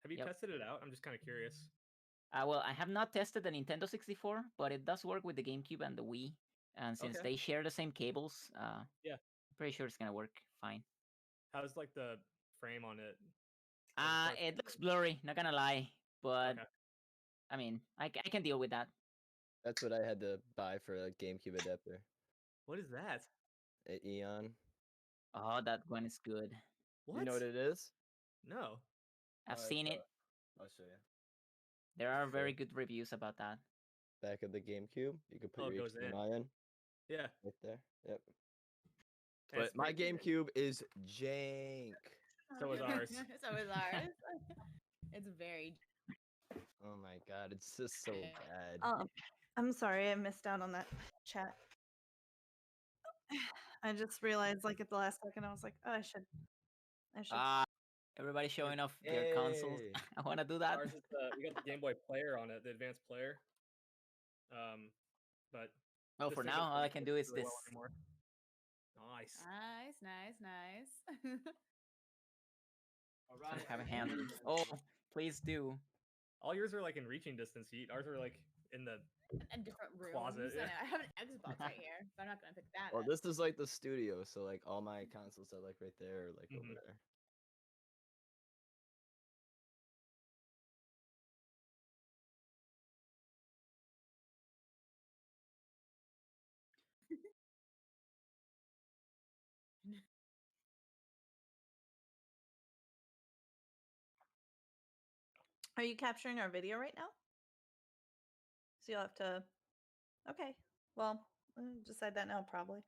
Have you tested it out? I'm just kind of curious. Well, I have not tested the Nintendo 64, but it does work with the GameCube and the Wii. And since they share the same cables, yeah, I'm pretty sure it's gonna work fine. How's like the frame on it? It looks blurry, not gonna lie, but I mean, I can deal with that. That's what I had to buy for a GameCube adapter. What is that? Eon. Oh, that one is good. What? You know what it is? No. I've seen it. I'll show you. There are very good reviews about that. Back of the GameCube, you can put your HDMI in. Yeah. Right there. Yep. But my GameCube is jank. So is ours. So is ours. It's very. Oh my god, it's just so bad. I'm sorry, I missed out on that chat. I just realized, like, at the last second, I was like, oh, I should. Everybody showing off their consoles. I want to do that. Ours is we got the Game Boy Player on it, the advanced player. But well, for now, all I can do is this. Nice. All right. Have a hand. Oh, please do. All yours are like in reaching distance. Yeet. Ours are like in the different rooms. Closet. Yeah. I have an Xbox right here, but I'm not gonna pick that. Well, this is like the studio, so like all my consoles are like right there, or like over there. Are you capturing our video right now? So you'll have to. Okay. Well, decide that now, probably.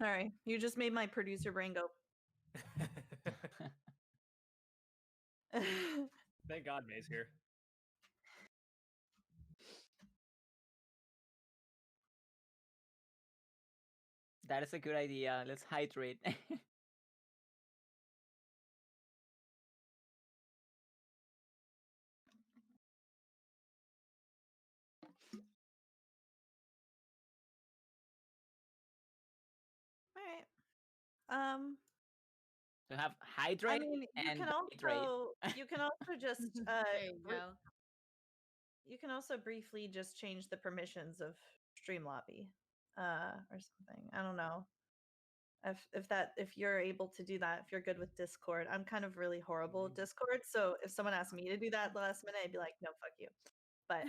Sorry, you just made my producer brain go. Thank God May's here. That is a good idea. Let's hydrate. All right. So have hydrate. I mean, you can also just there you go. You can also briefly just change the permissions of Stream Lobby, or something. I don't know. If you're able to do that, if you're good with Discord. I'm kind of really horrible with Discord, so if someone asked me to do that at the last minute, I'd be like, no, fuck you. But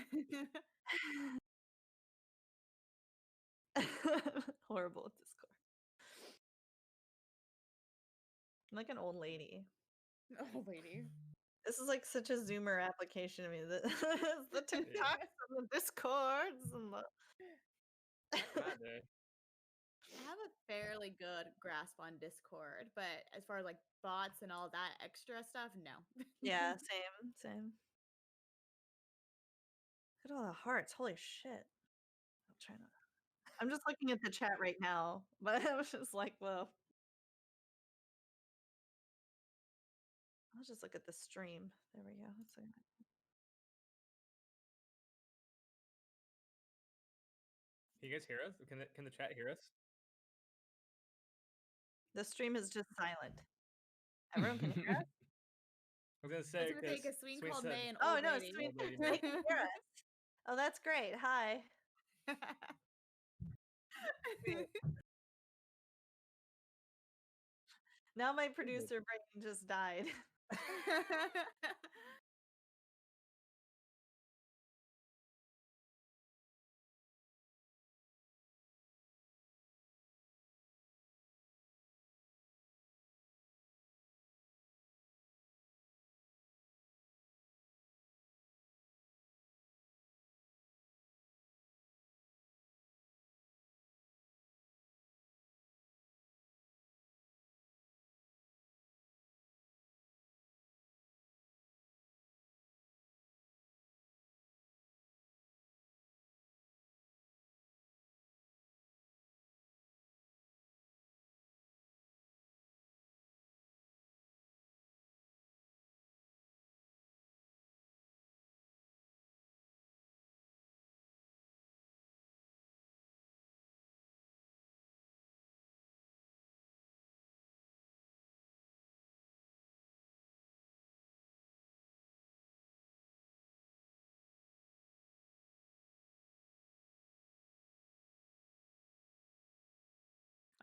horrible with Discord. I'm like an old lady. Old lady. This is like such a Zoomer application to me. The TikToks and the Discords and the. I have a fairly good grasp on Discord, but as far as like bots and all that extra stuff, no. Yeah, same. Look at all the hearts. Holy shit. I'm just looking at the chat right now, but I was just like, well. I'll just look at the stream. There we go. Can you guys hear us? Can the chat hear us? The stream is just silent. Everyone can hear us? I was gonna say, because Sween called May an oh old no, lady. Sween can hear us. Oh, that's great. Hi. Now my producer brain just died.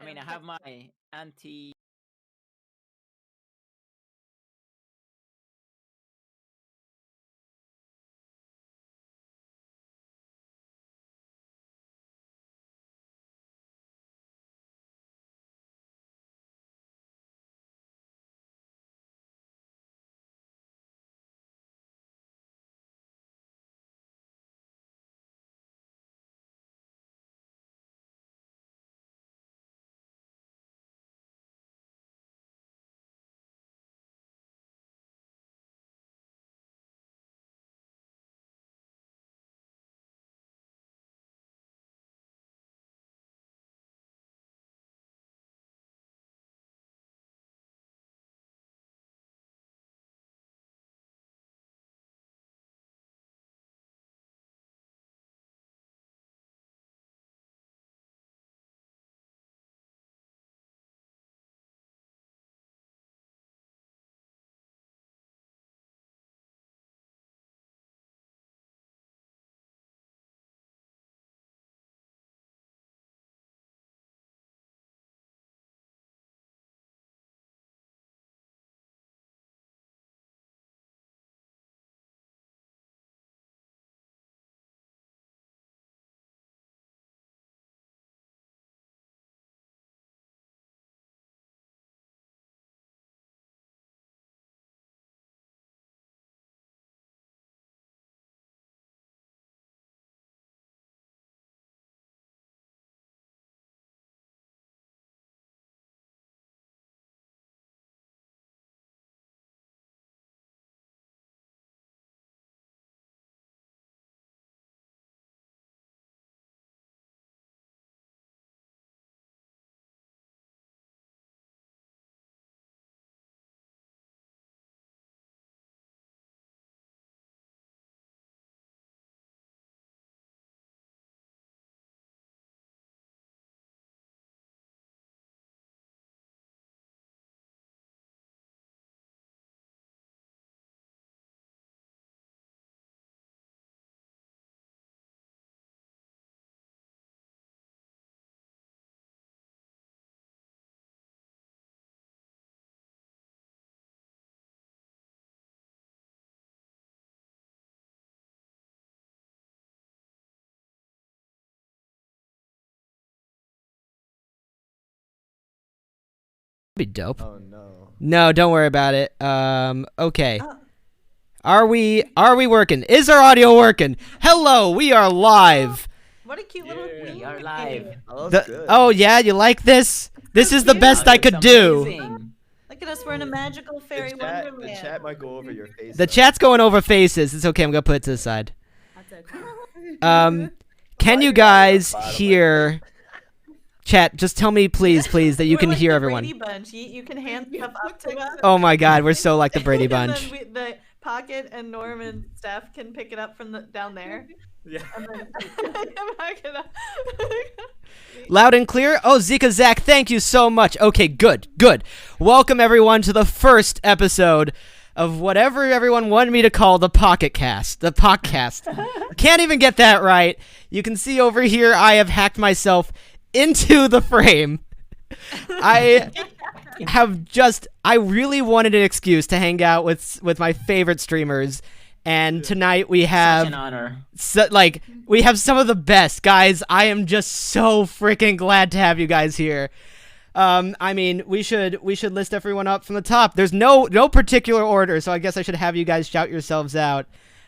I mean, I have my anti. Be dope. Oh no. No, don't worry about it. Okay. Are we working? Is our audio working? Hello, we are live. What a cute little Yeah. We are live. Oh, that's good. Oh yeah, you like this? This is the cute. best I It's could do. amazing. Look at us, we're in a magical fairy the wonderland. chat might go over your face. The though. chat's going over faces. It's okay. I'm gonna put it to the side. That's okay. Can you guys hear? Chat, just tell me, please, that you We're can like hear the everyone. Brady Bunch. You can hand stuff up to us. Oh my God, we're so like the Brady Bunch. And then the Pocket and Norm and Steph can pick it up from down there. Yeah. And then back it up. Loud and clear. Oh, Zika Zach, thank you so much. Okay, good. Welcome everyone to the first episode of whatever everyone wanted me to call the PocketCast. The PockCast. Can't even get that right. You can see over here I have hacked myself into the frame. I really wanted an excuse to hang out with my favorite streamers. And tonight we have Such an honor. we have some of the best guys. I am just so freaking glad to have you guys here. I mean, we should list everyone up from the top. There's no particular order, so I guess I should have you guys shout yourselves out.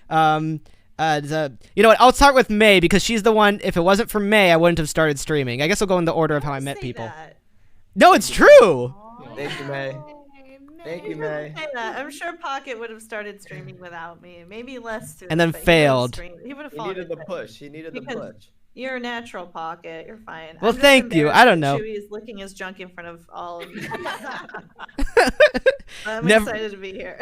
You know what? I'll start with May because she's the one. If it wasn't for May, I wouldn't have started streaming. I guess I'll go in the order of how I met people. That. No, it's true. Thank you, May. Thank you, May. Say that. I'm sure Pocket would have started streaming without me. Maybe less soon. And then but failed. He would have He fallen. needed the into it. push. He needed the Because- push. You're a natural, Pocket. You're fine. Well, I'm just thank you. I don't know. embarrassed that Chewy is licking his junk in front of all of you. I'm Never- excited to be here.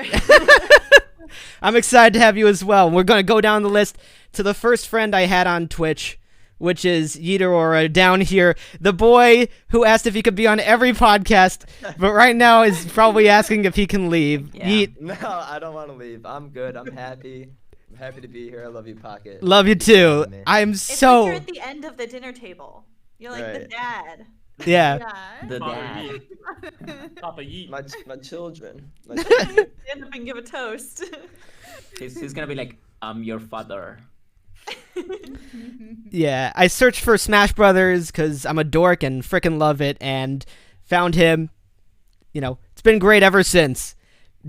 I'm excited to have you as well. We're going to go down the list to the first friend I had on Twitch, which is Yeet Aurora down here. The boy who asked if he could be on every podcast, but right now is probably asking if he can leave. Yeah. Yeet, No, I don't want to leave. I'm good. I'm happy. I'm happy to be here. I love you, Pocket. love you Thank you for too. having me. I'm It's like so... you're at the end of the dinner table. You're like the Right. dad. Yeah. Yeah. The Father dad. Yeet. Papa Yeet. My children. My Stand up and give a toast. He's gonna be like, I'm your father. Yeah, I searched for Smash Brothers because I'm a dork and frickin' love it, and found him. You know, it's been great ever since.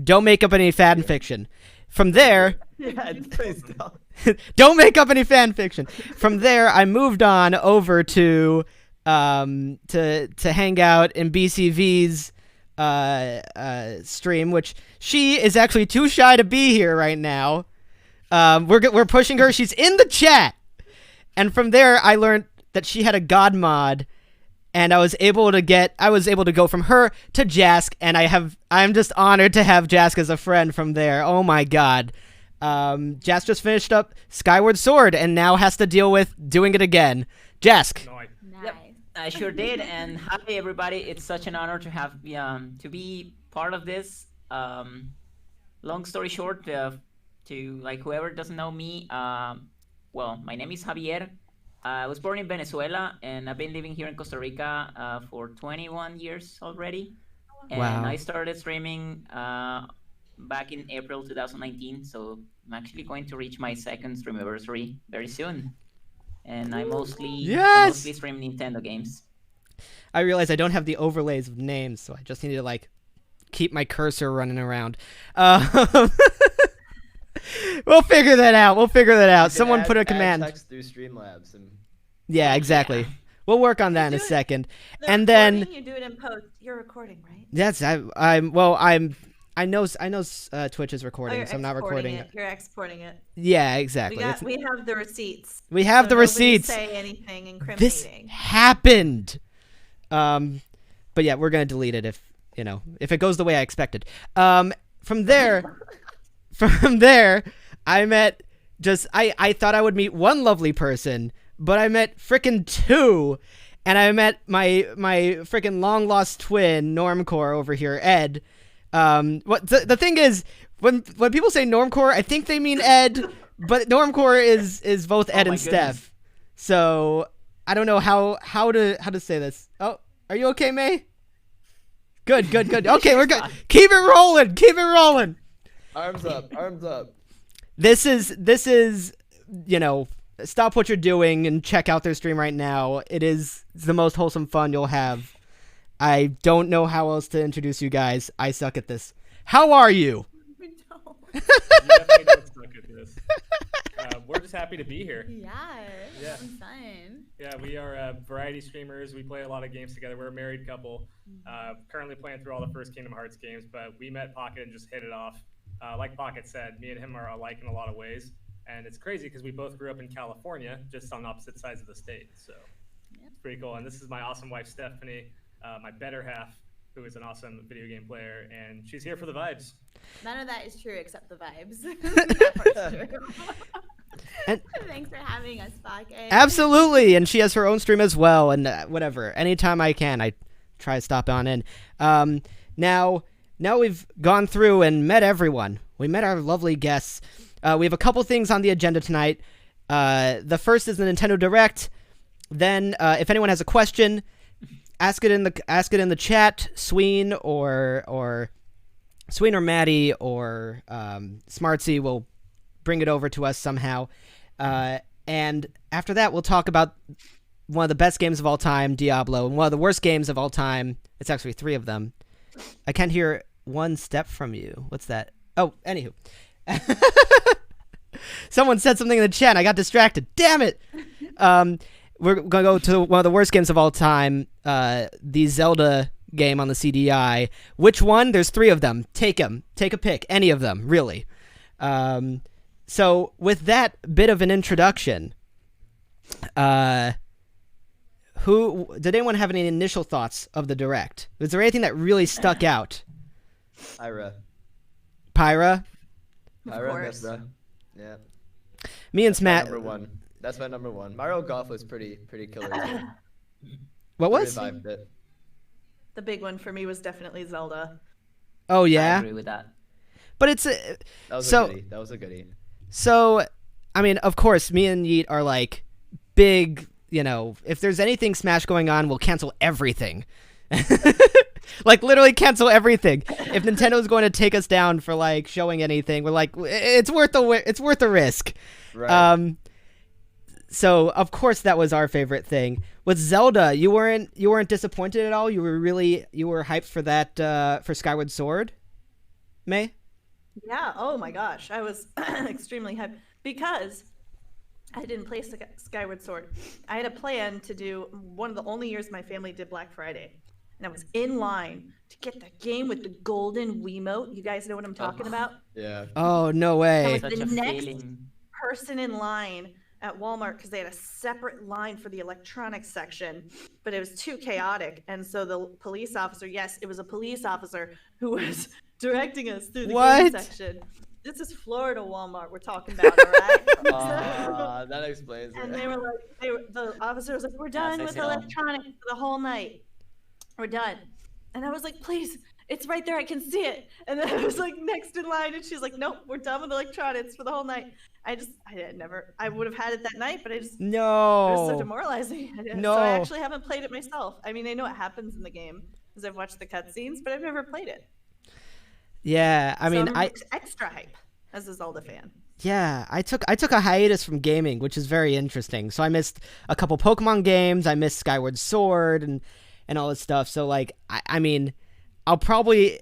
Don't make up any fan fiction. From there, yeah, please don't. don't make up any fan fiction. From there, I moved on over to hang out in BCV's stream, which she is actually too shy to be here right now. We're pushing her. She's in the chat. And from there, I learned that she had a god mod, and I was able to go from her to Jazc, and I'm just honored to have Jazc as a friend from there. Oh my god. Jazc just finished up Skyward Sword and now has to deal with doing it again. Jazc. Nice. Nice. I sure did, and hi everybody. It's such an honor to have to be part of this. Long story short, to like whoever doesn't know me, well, my name is Javier. I was born in Venezuela, and I've been living here in Costa Rica for 21 years already. And Wow. I started streaming back in April 2019, so I'm actually going to reach my second stream anniversary very soon. And I mostly stream Nintendo games. I realize I don't have the overlays of names, so I just need to like keep my cursor running around. We'll figure that out. You can Someone put a add command. text through Streamlabs and Yeah, exactly. Yeah. We'll work on that in a do it. second. The And then recording, you do it in post. You're recording, right? yes, I know Twitch is Oh, recording, you're so I'm not exporting recording. it. You're exporting it. Yeah, exactly. We have the receipts. We have so the nobody receipts. Say anything This incriminating. happened. But yeah, we're gonna delete it if it goes the way I expected. From there, I met I thought I would meet one lovely person, but I met frickin' two, and I met my frickin' long lost twin Normcore over here, Ed. What the thing is, when people say Normcore, I think they mean Ed, but Normcore is both Ed my and goodness. Steph. So I don't know how to say this. Oh, are you okay, May? Good. Okay, we're good. Keep it rolling. arms up. This is stop what you're doing and check out their stream right now. It is the most wholesome fun you'll have. I don't know how else to introduce you guys. I suck at this. How are you? We don't. You definitely don't suck at this. We're just happy to be here. Yeah. Yeah. Having fun. Yeah, we are variety streamers. We play a lot of games together. We're a married couple. Currently playing through all the first Kingdom Hearts games, but we met Pocket and just hit it off. Like Pocket said, me and him are alike in a lot of ways. And it's crazy because we both grew up in California, just on opposite sides of the state. So it's pretty cool. And this is my awesome wife, Stephanie, my better half, who is an awesome video game player. And she's here for the vibes. None of that is true except the vibes. That part's true. And- Thanks for having us, Pocket. Absolutely, and she has her own stream as well, and whatever. Anytime I can, I try to stop on in. Now we've gone through and met everyone. We met our lovely guests. We have a couple things on the agenda tonight. The first is the Nintendo Direct. Then, if anyone has a question, ask it in the chat. Sween or Maddie or Smartsy will bring it over to us somehow. And after that, we'll talk about one of the best games of all time, Diablo, and one of the worst games of all time. It's actually 3 of them. I can't hear one step from you. What's that? Oh, anywho. Someone said something in the chat. I got distracted. Damn it. We're going to go to one of the worst games of all time, the Zelda game on the CDI. Which one? There's 3 of them. Take them. Take a pick. Any of them, really. So with that bit of an introduction, who did anyone have any initial thoughts of the Direct? Was there anything that really stuck out? Ira. Pyra? course. Bro. Yeah. Me and That's my Smatt. number one. That's my number one. Mario Golf was pretty killer. As well. What was? Revived it. The big one for me was definitely Zelda. Oh I yeah, agree with that. but it's That was So- a goodie. That was a goodie. so. I mean, of course, me and Yeet are like big if there's anything Smash going on, we'll cancel everything. Like literally cancel everything. If Nintendo's going to take us down for like showing anything, we're like, it's worth the risk. Right. So of course that was our favorite thing. With Zelda, you weren't disappointed at all. You were hyped for that for Skyward Sword, May? Yeah. Oh my gosh, I was extremely hyped because I didn't play Skyward Sword. I had a plan to do one of the only years my family did Black Friday. And I was in line to get the game with the golden Wiimote. You guys know what I'm talking about? Yeah. Oh, no way. I was the next person in line at Walmart because they had a separate line for the electronics section, but it was too chaotic. And so the police officer, yes, it was a police officer who was directing us through the game section. This is Florida Walmart we're talking about, all right? That explains it. And they were like, the officer was like, we're done with electronics for the whole night. We're done. And I was like, please, it's right there. I can see it. And then I was like next in line and she's like, nope, we're done with electronics for the whole night. I would have had it that night, but it was so demoralizing. No. So I actually haven't played it myself. I mean, I know what happens in the game because I've watched the cutscenes, but I've never played it. Yeah, I mean, I'm extra hype as a Zelda fan. Yeah, I took a hiatus from gaming, which is very interesting. So I missed a couple Pokemon games. I missed Skyward Sword and all this stuff. So like, I mean, I'll probably.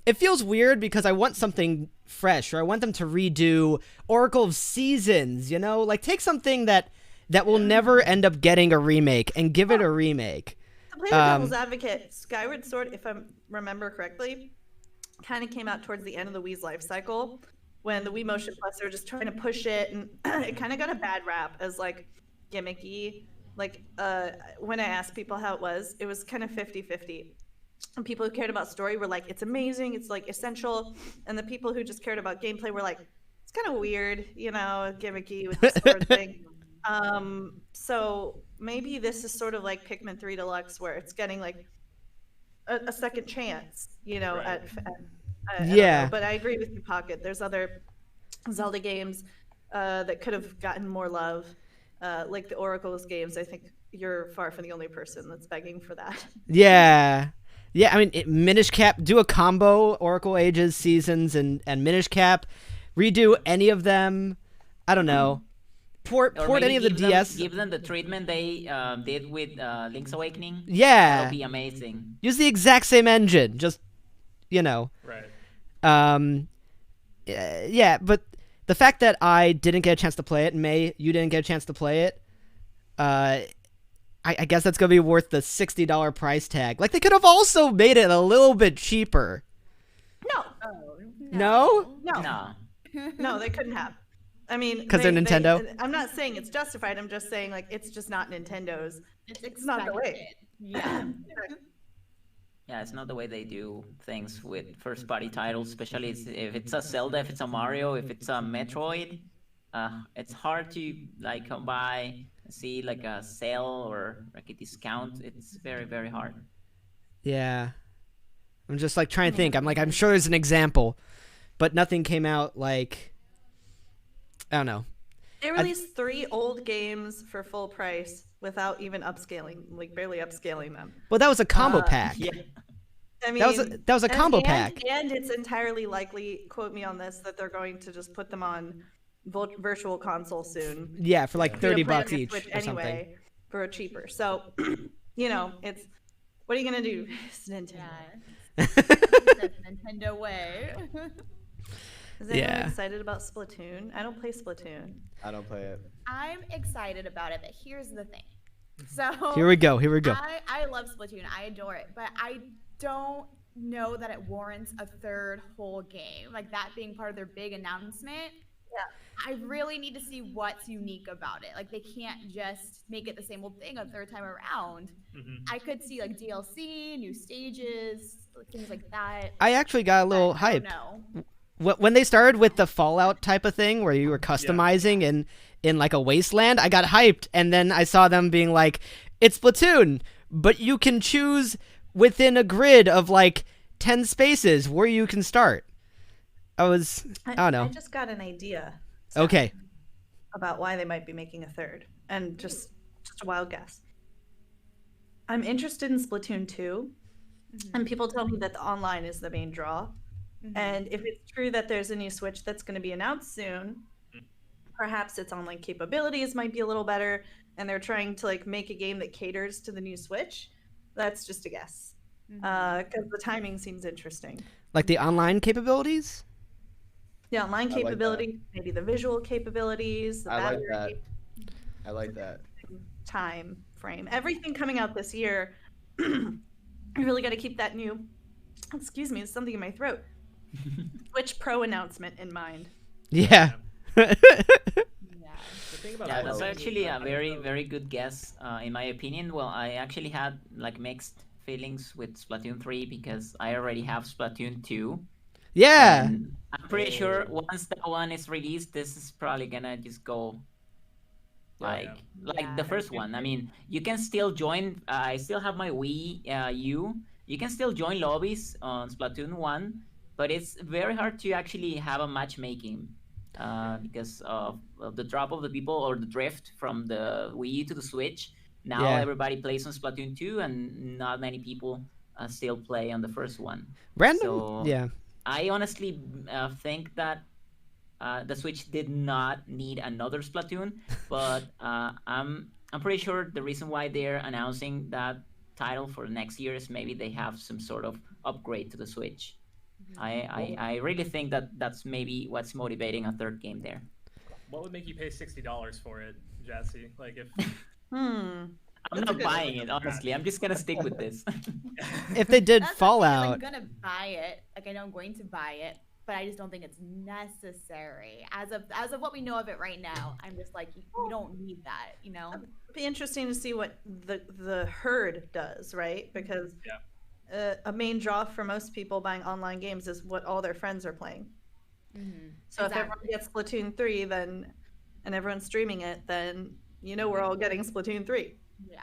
It feels weird because I want something fresh, or I want them to redo Oracle of Seasons. Like take something that will never end up getting a remake and give it a remake. To play the devil's advocate, Skyward Sword, if I remember correctly, kind of came out towards the end of the Wii's life cycle when the Wii Motion Plus, they were just trying to push it, and it kind of got a bad rap as like gimmicky. Like when I asked people how it was kind of 50-50. And people who cared about story were like, it's amazing, it's like essential. And the people who just cared about gameplay were like, it's kind of weird, gimmicky with the sword thing. So maybe this is sort of like Pikmin 3 Deluxe, where it's getting like a second chance, Right. I don't know. But I agree with you, Pocket. There's other Zelda games that could have gotten more love, like the Oracle's games. I think you're far from the only person that's begging for that. Yeah. Yeah, I mean, Minish Cap, do a combo, Oracle Ages, Seasons, and Minish Cap. Redo any of them. I don't know. Port any of the DS. Give them the treatment they did with Link's Awakening. Yeah. That'll be amazing. Use the exact same engine. Just, Right. Yeah, but the fact that I didn't get a chance to play it, May, you didn't get a chance to play it, I guess that's going to be worth the $60 price tag. Like, they could have also made it a little bit cheaper. No. No? No, they couldn't have. I mean, because they're Nintendo. I'm not saying it's justified. I'm just saying like it's just not Nintendo's. It's not the way. Yeah. Yeah, it's not the way they do things with first-party titles, especially if it's a Zelda, if it's a Mario, if it's a Metroid. It's hard to like come by, see like a sale or like a discount. It's very, very hard. Yeah, I'm just like trying to think. I'm sure there's an example, but nothing came out like. I don't know. They released 3 old games for full price without even upscaling, like barely upscaling them. Well, that was a combo pack. Yeah. I mean, that was a combo pack. And it's entirely likely, quote me on this, that they're going to just put them on virtual console soon. Yeah, for like $30 each or anyway, something. For cheaper. So, it's what are you gonna do? It's Nintendo. Yeah. That's Nintendo way. Is anyone excited about Splatoon? I don't play Splatoon. I don't play it. I'm excited about it, but here's the thing. So Here we go. I love Splatoon. I adore it, but I don't know that it warrants a third whole game. Like that being part of their big announcement. Yeah. I really need to see what's unique about it. Like they can't just make it the same old thing a third time around. Mm-hmm. I could see like DLC, new stages, things like that. I actually got a little hype. No. When they started with the Fallout type of thing where you were customizing in like a wasteland, I got hyped, and then I saw them being like, it's Splatoon, but you can choose within a grid of like 10 spaces where you can start. I don't know. I just got an idea. Okay. About why they might be making a third. And just just a wild guess. I'm interested in Splatoon 2, and people tell me that the online is the main draw. And if it's true that there's a new Switch that's going to be announced soon, perhaps its online capabilities might be a little better, and they're trying to like make a game that caters to the new Switch. That's just a guess, because the timing seems interesting. Like the online capabilities? The online I like that. capabilities, maybe the visual capabilities, the I like battery that. I like that. time frame. Everything coming out this year, you really got to keep that new, excuse me, there's something in my throat, Switch Pro announcement in mind. Yeah. The thing about Yeah, Splatoon that's is actually I a don't very, know- very good guess, in my opinion. Well, I actually had like mixed feelings with Splatoon 3 because I already have Splatoon 2. Yeah. And I'm pretty sure once that one is released, this is probably gonna just go like the first one. I mean, you can still join. I still have my Wii U. You can still join lobbies on Splatoon 1, but it's very hard to actually have a matchmaking because of the drop of the people or the drift from the Wii U to the Switch. Now Yeah. everybody plays on Splatoon 2, and not many people still play on the first one. Random. So Yeah. I honestly think that the Switch did not need another Splatoon, but I'm pretty sure the reason why they're announcing that title for next year is maybe they have some sort of upgrade to the Switch. I really think that that's maybe what's motivating a third game there. What would make you pay $60 for it, Jazc? Like if I'm That's a not good buying one. it, honestly. I'm just gonna stick with this. If they did That's the thing, is Fallout, I'm gonna buy it. Like I know I'm going to buy it, but I just don't think it's necessary. As of what we know of it right now, I'm just like, you don't need that, you know? It'd be interesting to see what the herd does, right? Because a main draw for most people buying online games is what all their friends are playing. So if everyone gets Splatoon 3, then and everyone's streaming it, then we're all getting Splatoon 3. Yeah.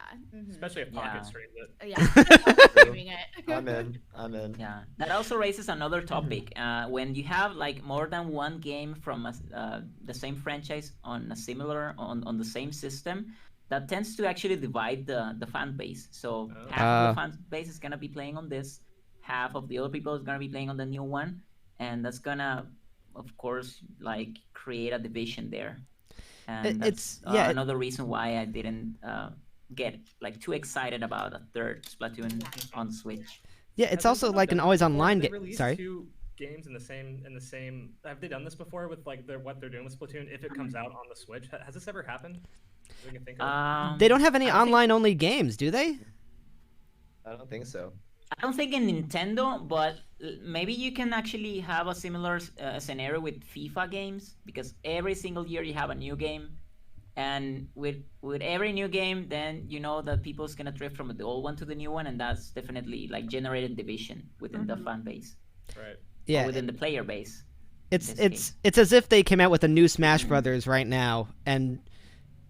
especially if Pocket Yeah. streams it. Yeah. Streaming it. I'm in. Yeah, that also raises another topic. When you have like more than one game from the same franchise on a similar on the same system, that tends to actually divide the fan base. So half of the fan base is gonna be playing on this, half of the other people is gonna be playing on the new one, and that's gonna, of course, like create a division there. And it's that's another reason why I didn't get like too excited about a third Splatoon on Switch. yeah, it's Have also they like an done always this before? online Have they game. released Sorry. two games in the same. Have they done this before with like what they're doing with Splatoon? If it comes out on the Switch, has this ever happened? That we can think of? They don't have any I think- online only games, do they? I don't think so. I don't think in Nintendo, but maybe you can actually have a similar scenario with FIFA games, because every single year you have a new game, and with every new game, then you know that people's gonna drift from the old one to the new one, and that's definitely like generated division within the fan base, Right. Yeah. or within the player base. It's this it's as if they came out with a new Smash Brothers right now, and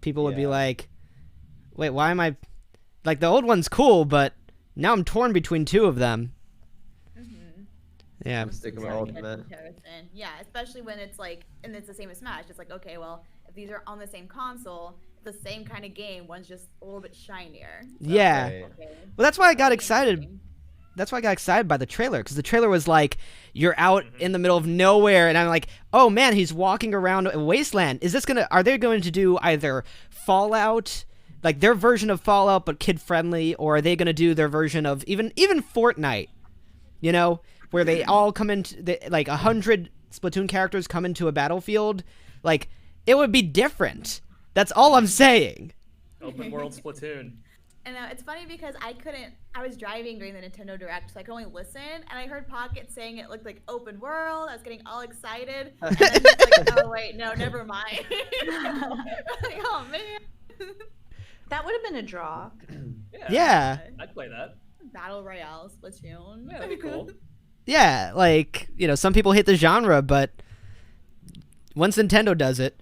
people would be Yeah. like, "Wait, why am I like the old one's cool, but now I'm torn between two of them." Yeah. I'm sticking with Very good Ultimate. comparison. Yeah, especially when it's like, and it's the same as Smash. It's like, okay, well, if these are on the same console, it's the same kind of game. One's just a little bit shinier. Yeah. Right. Okay. Well, that's why I got Pretty excited. interesting. That's why I got excited by the trailer, because the trailer was like, you're out in the middle of nowhere, and I'm like, oh man, he's walking around a wasteland. Are they going to do either Fallout, like their version of Fallout but kid friendly, or are they going to do their version of even Fortnite, where they all come into like 100 Splatoon characters come into a battlefield? Like, it would be different. That's all I'm saying. Open world Splatoon. And it's funny because I was driving during the Nintendo Direct, so I could only listen, and I heard Pocket saying it looked like open world. I was getting all excited. And then he's like, oh, wait, no, never mind. Like, oh, man. That would have been a draw. Yeah. I'd play that. Battle Royale Splatoon. Yeah, that'd be cool. Yeah, like, some people hate the genre, but once Nintendo does it.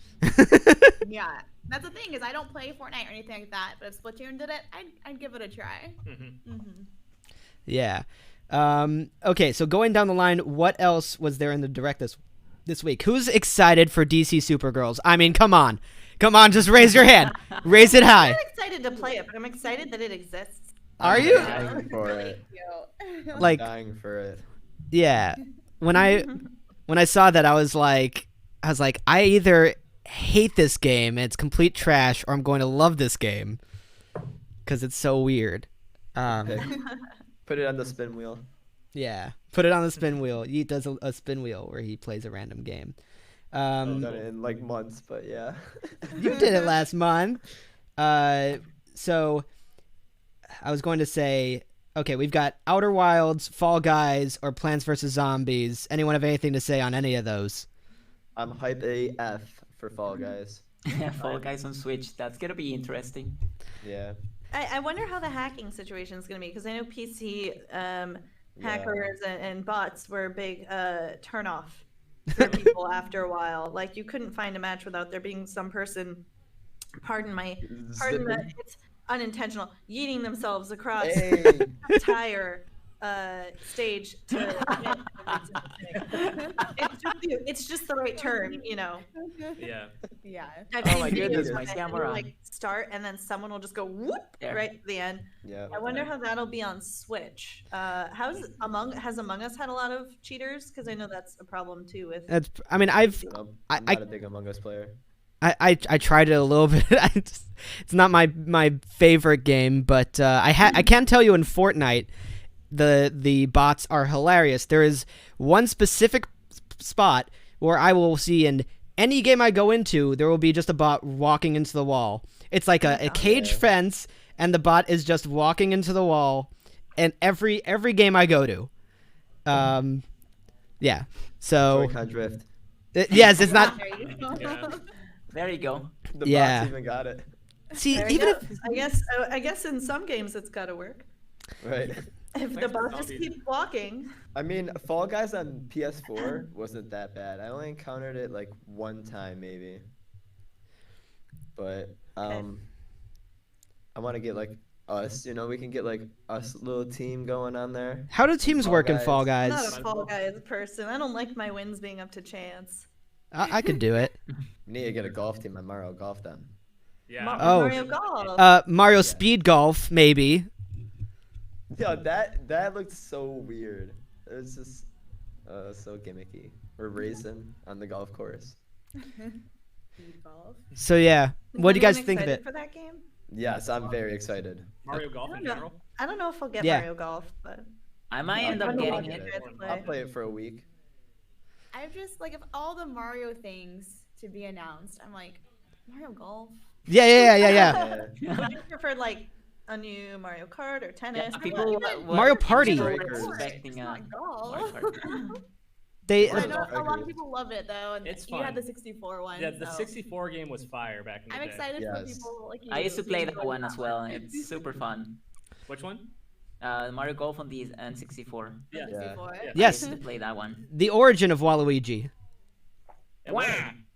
Yeah. That's the thing, is I don't play Fortnite or anything like that, but if Splatoon did it, I'd give it a try. Yeah. Okay, so going down the line, what else was there in the Direct this this week. Who's excited for DC Supergirls? I mean, come on, just raise your hand, raise it high. I'm not excited to play it, but I'm excited that it exists. Are you? Dying for it. Cute. Like, Dying for it. yeah. When I saw that, I was like, I either hate this game and it's complete trash, or I'm going to love this game because it's so weird. Okay. Put it on the spin wheel. Yeah, put it on the spin wheel. Yeet does a spin wheel where he plays a random game. I've done it in like months, but yeah. You did it last month. So I was going to say, okay, we've got Outer Wilds, Fall Guys, or Plants vs. Zombies. Anyone have anything to say on any of those? I'm hype AF for Fall Guys. Fall Guys on Switch. That's gonna be interesting. Yeah. I wonder how the hacking situation is going to be, because I know PC hackers and bots were a big turnoff for people after a while. Like, you couldn't find a match without there being some person, pardon it's unintentional, yeeting themselves across the entire stage to it's just the right term, you know. Yeah. Yeah. I've Oh seen my videos goodness, where my they camera. like start and then someone will just go whoop There. right at the end. Yeah. I wonder how that'll be on Switch. Has Among Us had a lot of cheaters? Because I know that's a problem too with. I mean, I'm I- not a big Among Us player. I tried it a little bit. It's not my favorite game, but I can tell you in Fortnite, the bots are hilarious. There is one specific spot where I will see in any game I go into, there will be just a bot walking into the wall. It's like a cage fence, and the bot is just walking into the wall. And every game I go to, yeah. So Joy-Con drift. yes, it's not. There you go. Yeah. There you go. The Yeah. bots even got it. See, There you even go. if I guess in some games it's got to work. Right. If the Thanks for bot just helping. keeps walking. I mean, Fall Guys on PS4 wasn't that bad. I only encountered it like one time maybe. But I want to get like us, we can get like us little team going on there. how do teams Fall work in Guys. Fall I'm Guys? not a Fall Guys person. I don't like my wins being up to chance. I could do it. We need to get a golf team on Mario Golf then. Yeah. Oh. Mario Golf. Mario Yeah. Speed Golf, maybe. Yeah, that looked so weird. It was just so gimmicky. We're racing on the golf course. Speed golf. So yeah, Is what do you guys anyone think of excited it? for that game? Yes, I'm very excited. Mario Golf in know. general. I don't know if I'll get Yeah. Mario Golf, but I might end I'll up I getting want it. to play. I'll play it for a week. I've just like, of all the Mario things to be announced, I'm like, Mario Golf. Yeah. Yeah. Would you prefer like a new Mario Kart or tennis? Yeah, I people don't know. Mario Party. people were Strikers. expecting It's not Mario golf. Kart. They I Mario know a lot Strikers. of people love it though, and It's you had fun. the 64 one. Yeah, the so 64 game was fire back in the I'm day. excited for Yes. people like you. I used to play that enjoy one as well. It's super fun. Which one? Mario Golf on the N64. Yeah. Yeah. 64. Yeah. Yes. I used to play that one. the origin of Waluigi. It was-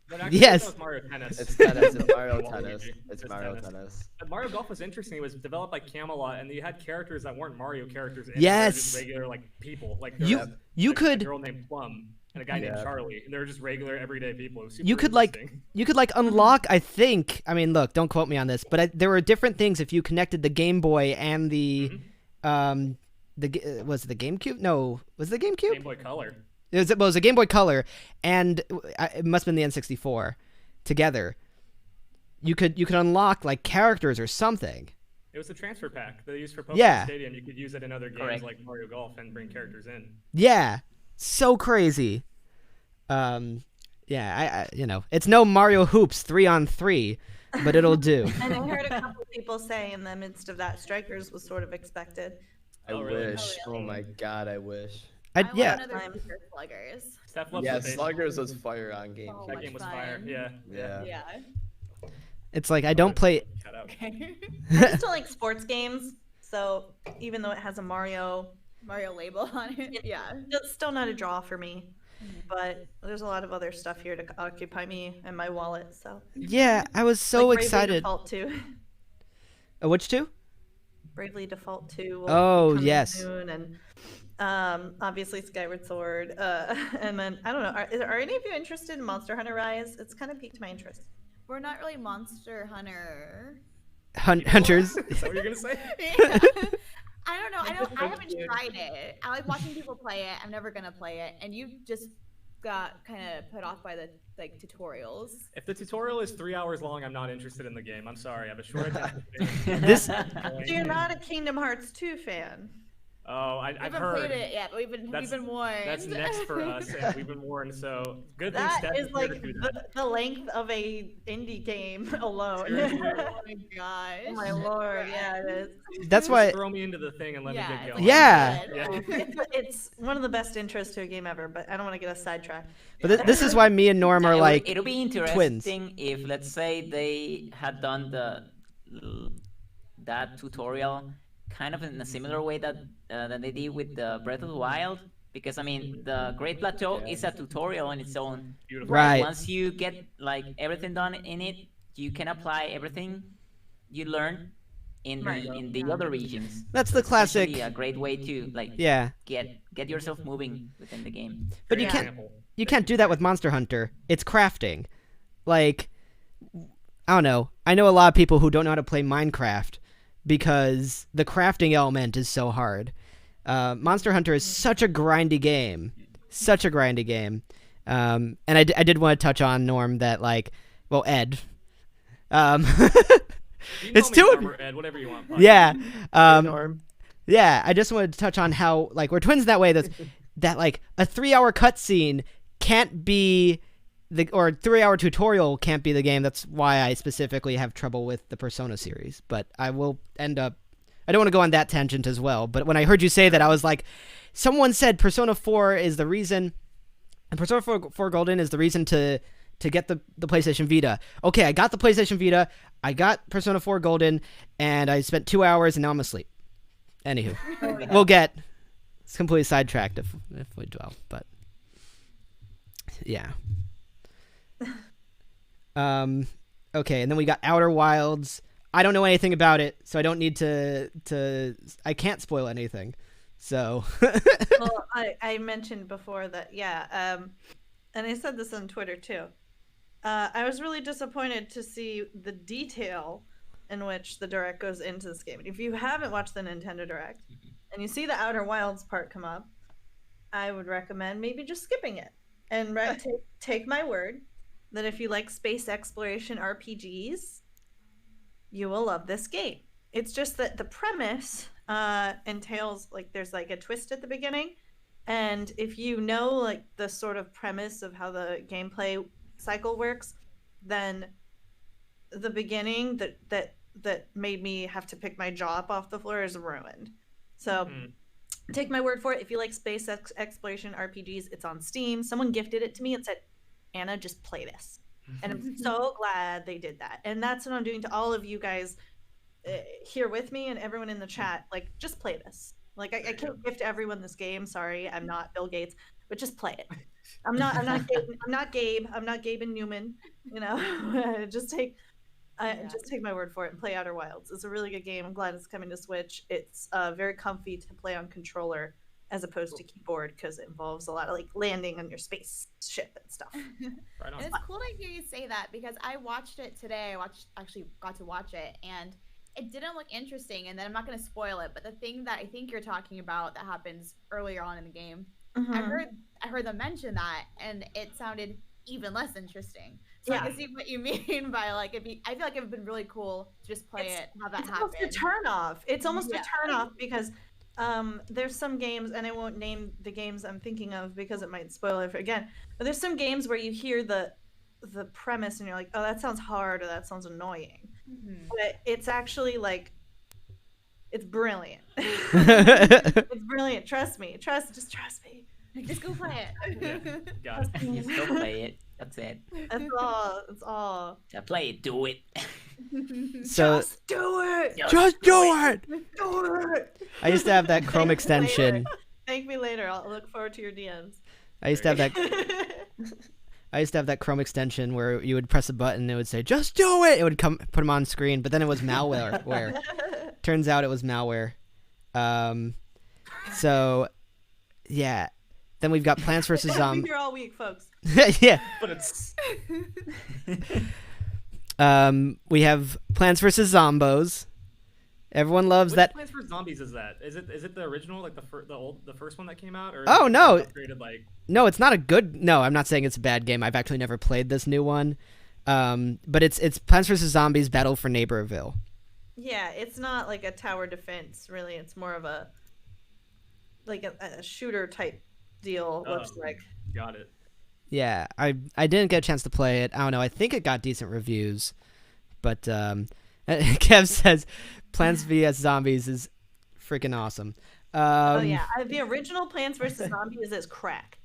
but actually, Yes. that was Mario Tennis. It's tennis. It's Mario Waluigi. Tennis. It's Mario Tennis. But Mario Golf was interesting. It was developed by Camelot, and you had characters that weren't Mario characters. And Yes. Just regular like people. Like there You was you a could girl named Plum and a guy named Yeah. Charlie, and they were just regular everyday people. It was super you could like interesting. unlock. I think. I mean, look, don't quote me on this, but there were different things if you connected the Game Boy and the was it the GameCube? No, was it the GameCube? Game Boy Color. It was a Game Boy Color, and it must have been the N64 together. You could unlock like characters or something. It was a transfer pack that they used for Pokemon Yeah. Stadium. You could use it in other games Correct. like Mario Golf and bring characters in. Yeah, so crazy. Yeah, it's no Mario Hoops 3-on-3, but it'll do. And I heard a couple people say in the midst of that, Strikers was sort of expected. I Oh, really? wish. Oh, Oh really? my god, I wish. I want Yeah, another Time. Super Sluggers. Steph loves Yeah, the base. Sluggers was fire on game. Oh, That much game was fun. fire. Yeah. Yeah. Yeah. it's like I don't play. Shout out. Okay. I just don't like sports games, so even though it has a Mario, Mario label on it. Yeah. it's still not a draw for me. But there's a lot of other stuff here to occupy me and my wallet. So Yeah, I was so like Bravely excited. Default 2. Which two? Bravely Default 2. will Oh, be coming yes. soon, and Obviously Skyward Sword. And then I don't know. Are any of you interested in Monster Hunter Rise? It's kind of piqued my interest. We're not really Monster Hunter. Hunters. Is that what you're gonna say? Yeah. I don't know. I haven't tried it. I like watching people play it. I'm never gonna play it. And you just got kind of put off by the tutorials. If the tutorial is 3 hours long, I'm not interested in the game. I'm sorry. I have a short attention This- span. So you're not a Kingdom Hearts 2 fan. Oh, I I've haven't heard. played it yet, but we've been warned. That's next for us, and we've been warned. So good thing That Steph is here like to do that. the length of a indie game alone. Seriously? Oh my gosh. Oh my lord, yeah, it is. That's Just why. throw me into the thing and let me Yeah, get it's going. Yeah. Yeah. It's one of the best intros to a game ever, but I don't want to get us sidetracked. But this is why me and Norm are like it'll be interesting twins. if, let's say, they had done that tutorial kind of in a similar way that they did with the Breath of the Wild, because I mean the Great Plateau is a tutorial on its own. Beautiful. Right. Once you get like everything done in it, you can apply everything you learn in the other regions. That's the It's actually classic. a great way to like Yeah, get yourself moving within the game. but you Great can't example. you can't do that with Monster Hunter. It's crafting. Like, I don't know. I know a lot of people who don't know how to play Minecraft because the crafting element is so hard. Monster Hunter is such a grindy game. Such a grindy game. And I did want to touch on, Norm, that, like, well, Ed. You can It's call me too- Norm or Ed, whatever you want. Fine. Yeah. Norm. Yeah, I just wanted to touch on how, like, we're twins that way. That like, a 3-hour cutscene can't be or 3-hour tutorial can't be the game. That's why I specifically have trouble with the Persona series. But I will end up. I don't want to go on that tangent as well. But when I heard you say that, I was like, someone said Persona 4 is the reason, and Persona 4 Golden is the reason to get the PlayStation Vita. Okay, I got the PlayStation Vita. I got Persona 4 Golden, and I spent 2 hours, and now I'm asleep. Anywho, we'll get. It's completely sidetracked if we dwell, but yeah. Okay, and then we got Outer Wilds. I don't know anything about it, so I don't need to. I can't spoil anything. So. Well, I mentioned before that, yeah, and I said this on Twitter too. I was really disappointed to see the detail in which the Direct goes into this game. If you haven't watched the Nintendo Direct and you see the Outer Wilds part come up, I would recommend maybe just skipping it. And take my word that if you like space exploration RPGs, you will love this game. It's just that the premise entails, like, there's like a twist at the beginning, and if you know like the sort of premise of how the gameplay cycle works, then the beginning that made me have to pick my jaw up off the floor is ruined. So take my word for it. If you like space exploration RPGs, it's on Steam. Someone gifted it to me and said, Anna, just play this. And I'm so glad they did that. And that's what I'm doing to all of you guys here with me and everyone in the chat. Like, just play this. Like, I can't gift everyone this game. Sorry, I'm not Bill Gates, but just play it. I'm not Gabe. I'm not Gabe and Newman. You know, just take my word for it and play Outer Wilds. It's a really good game. I'm glad it's coming to Switch. It's very comfy to play on controller as opposed to keyboard because it involves a lot of like landing on your spaceship and stuff. Right on. And it's cool to hear you say that because I watched it today. Actually got to watch it, and it didn't look interesting. And then I'm not going to spoil it, but the thing that I think you're talking about that happens earlier on in the game, I heard them mention that, and it sounded even less interesting. So I can see what you mean by like I feel like it would have been really cool to just play it, have that happen. It's almost a turn off. It's almost a turn off because there's some games, and I won't name the games I'm thinking of because it might spoil it again. But there's some games where you hear the premise and you're like, oh, that sounds hard or that sounds annoying. But it's actually like, it's brilliant. It's brilliant. Trust me. Just trust me. Just go play it. Got it. Just go play it. That's it. That's all. That's all. Just play it. Do it. So Just do it. just do it. Do it. I used to have that Chrome Thank me later. extension. Thank me later. I'll look forward to your DMs. I used to have that Chrome extension where you would press a button and it would say just do it. It would put them on screen, but then it was malware. Turns out it was malware. So Yeah. Then we've got Plants vs. We're Zombies. here all week, folks. Yeah. But it's We have Plants vs. Zombos. Everyone loves which that. Plants vs Zombies is that? Is it the original, like the first one that came out? Or is Oh, it no. upgraded, like... No, it's not a good. No, I'm not saying it's a bad game. I've actually never played this new one. But it's Plants vs. Zombies Battle for Neighborville. Yeah, it's not like a tower defense, really. It's more of a shooter type deal, looks like. Got it. Yeah, I didn't get a chance to play it. I don't know. I think it got decent reviews, but Kev says Plants vs Zombies is freaking awesome. Oh yeah, the original Plants vs Zombies is crack.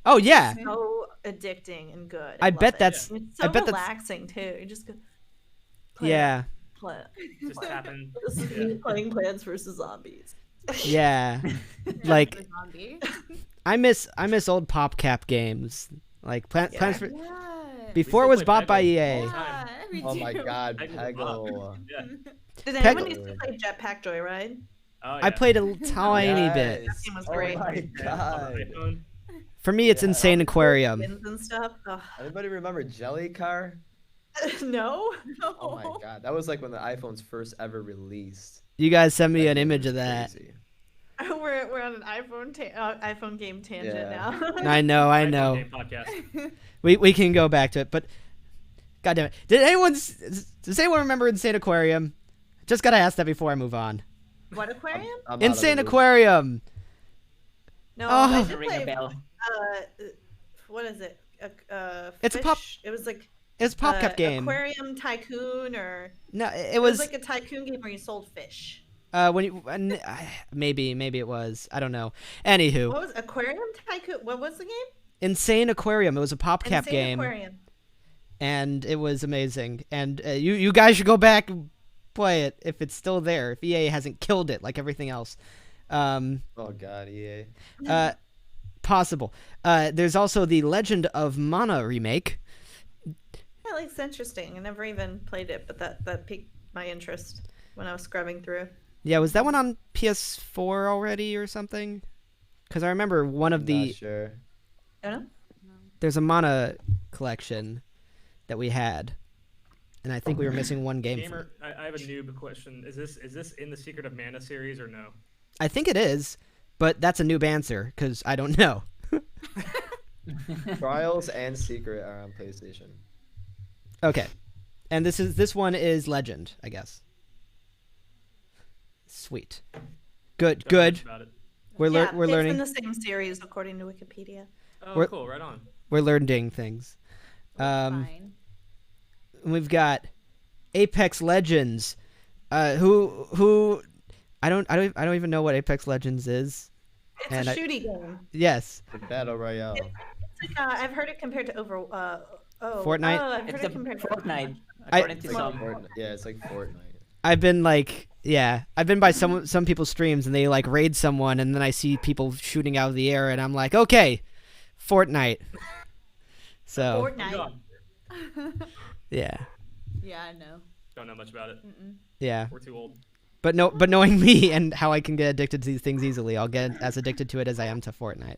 Oh yeah. So addicting and good. I love bet it. that's. It's so I bet that's. relaxing too. You just go. Play Yeah. Play. Just happen. This is me playing Plants vs Zombies. Yeah. Like The zombie. I miss old PopCap games. Like Plants for, Yeah. before it still was play bought by Peggle. EA. Yeah, we Oh my do. god, Peggle. Peggle. Yeah. Did Peg- anyone used to play Jetpack Joyride? Oh, I yeah. played a tiny bit. Yes. game was Oh great. my Yeah, on the god. iPhone. For me, it's Yeah. Insane Aquarium. Skins and stuff. Ugh. Anybody remember Jelly Car? No. Oh my god, that was like when the iPhones first ever released. You guys send me That an game image was of that. crazy. We're on an iPhone game tangent Yeah. now. I know. iPhone know. game podcast. We can go back to it, but God damn it! Does anyone remember Insane Aquarium? Just gotta ask that before I move on. What aquarium? I'm out of the Insane loop. Aquarium. No, Oh. I Doesn't did ring a play. bell. What is it? It's a pop- Fish- It was like It's a PopCap game. Aquarium Tycoon, or No, it it was was like a tycoon game where you sold fish. maybe it was. I don't know. Anywho, What was Aquarium Tycoon? What was the game? Insane Aquarium. It was a PopCap Insane game, Aquarium. and it was amazing. And you guys should go back and play it if it's still there. If EA hasn't killed it like everything else. Oh god, EA. Possible. There's also the Legend of Mana remake. Yeah, it looks interesting. I never even played it, but that piqued my interest when I was scrubbing through. Yeah, was that one on PS4 already or something? Because I remember one of the Not sure. I don't know. there's a Mana collection that we had, and I think we were missing one game. From it. Gamer, I have a noob question. Is this in the Secret of Mana series or no? I think it is, but that's a noob answer because I don't know. Trials and Secret are on PlayStation. Okay, and this one is Legend, I guess. Sweet, good. Don't know much about it. We're Yeah, we're it's learning in the same series according to Wikipedia. Oh, We're- cool. Right on. we're learning things. Fine. We've got Apex Legends, who I don't even know what Apex Legends is. It's And a I- shooty game. Yes, The Battle Royale. It's like, I've heard it compared to Fortnite? I've heard It's it a compared to Fortnite, I- according to It's like some. Fortnite. Yeah, it's like Fortnite. I've been by some people's streams and they like raid someone and then I see people shooting out of the air and I'm like, okay, Fortnite. So Good Fortnite. job. yeah, Yeah, I know. Don't know much about it. yeah. We're too old. But knowing me and how I can get addicted to these things easily, I'll get as addicted to it as I am to Fortnite.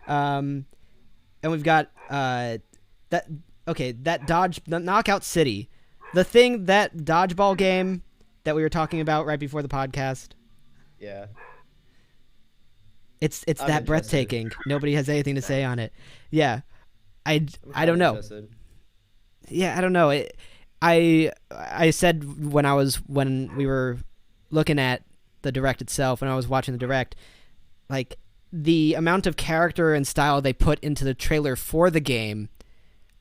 And we've got that Knockout City, that dodgeball game that we were talking about right before the podcast. Yeah. It's I'm that interested. breathtaking. Nobody has anything to say on it. Yeah, I I'm don't know. interested. Yeah, I don't know. I said when we were looking at the direct itself, when I was watching the direct, like the amount of character and style they put into the trailer for the game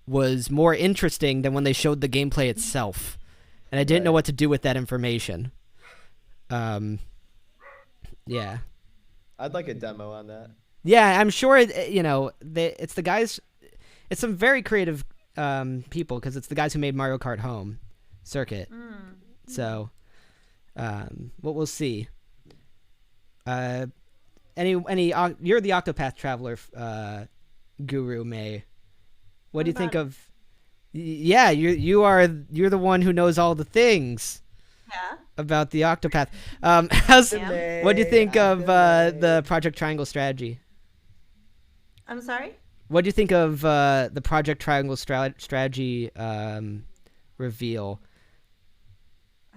was more interesting than when they showed the gameplay itself, and I didn't know Right. what to do with that information. Yeah. I'd like a demo on that. Yeah, I'm sure. It's the guys. It's some very creative people because it's the guys who made Mario Kart Home Circuit. So, what we'll see. You're the Octopath Traveler guru, May. What do you think about of? Yeah, you're the one who knows all the things Yeah. about the Octopath. Yeah. What do you think of the Project Triangle strategy? I'm sorry. What do you think of the Project Triangle strategy reveal?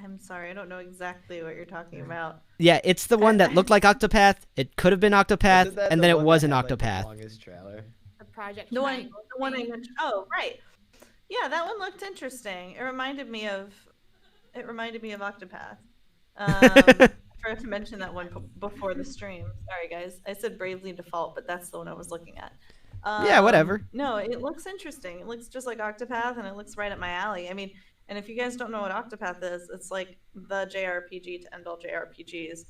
I'm sorry, I don't know exactly what you're talking about. Yeah, it's the one that looked like Octopath. It could have been Octopath, Wasn't that and the then it one that wasn't had, like, the Octopath. longest trailer? The Project The one Triangle I thing. mentioned. Oh, right. Yeah, that one looked interesting. It reminded me of Octopath. I forgot to mention that one before the stream. Sorry, guys. I said Bravely Default, but that's the one I was looking at. Yeah, whatever. No, it looks interesting. It looks just like Octopath, and it looks right up my alley. I mean, and if you guys don't know what Octopath is, it's like the JRPG to end all JRPGs.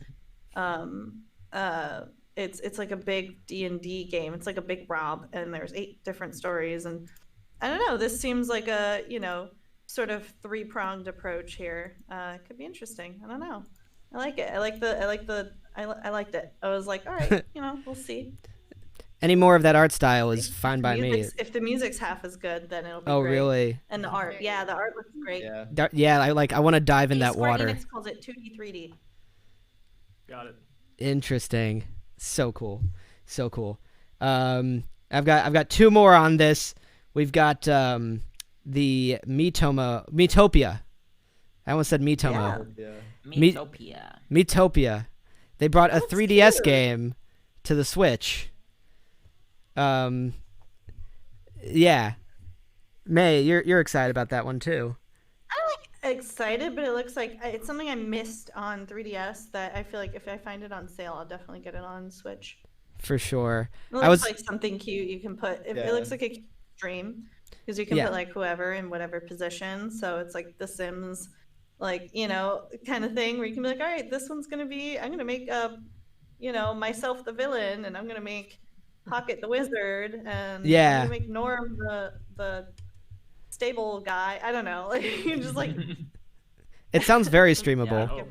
It's like a big D&D game. It's like a big Rob, and there's 8 different stories. And I don't know. This seems like a sort of 3-pronged approach here. It could be interesting. I don't know. I like it. I liked it. I was like, all right, we'll see. Any more of that art style is fine by me. If the music's half as good, then it'll be Oh, great. really? And the art, yeah, the art looks great. Yeah. Yeah, I want to dive in that Square water. Enix calls it 2D, 3D. Got it. Interesting. So cool. So cool. I've got 2 more on this. We've got the Metopia. I almost said Mitomo. Yeah. Metopia. Metopia. They brought a That's 3DS cute. game to the Switch. Yeah. May, you're excited about that one too. I'm excited, but it looks like it's something I missed on 3DS that I feel like if I find it on sale, I'll definitely get it on Switch. For sure. It looks like something cute you can put. It looks like a cute stream because you can Yeah. put like whoever in whatever position. So it's like The Sims, like kind of thing where you can be like, all right, this one's gonna be. I'm gonna make myself the villain, and I'm gonna make Pocket the wizard, and Yeah. I'm gonna make Norm the stable guy. I don't know. Like you just like It sounds very streamable.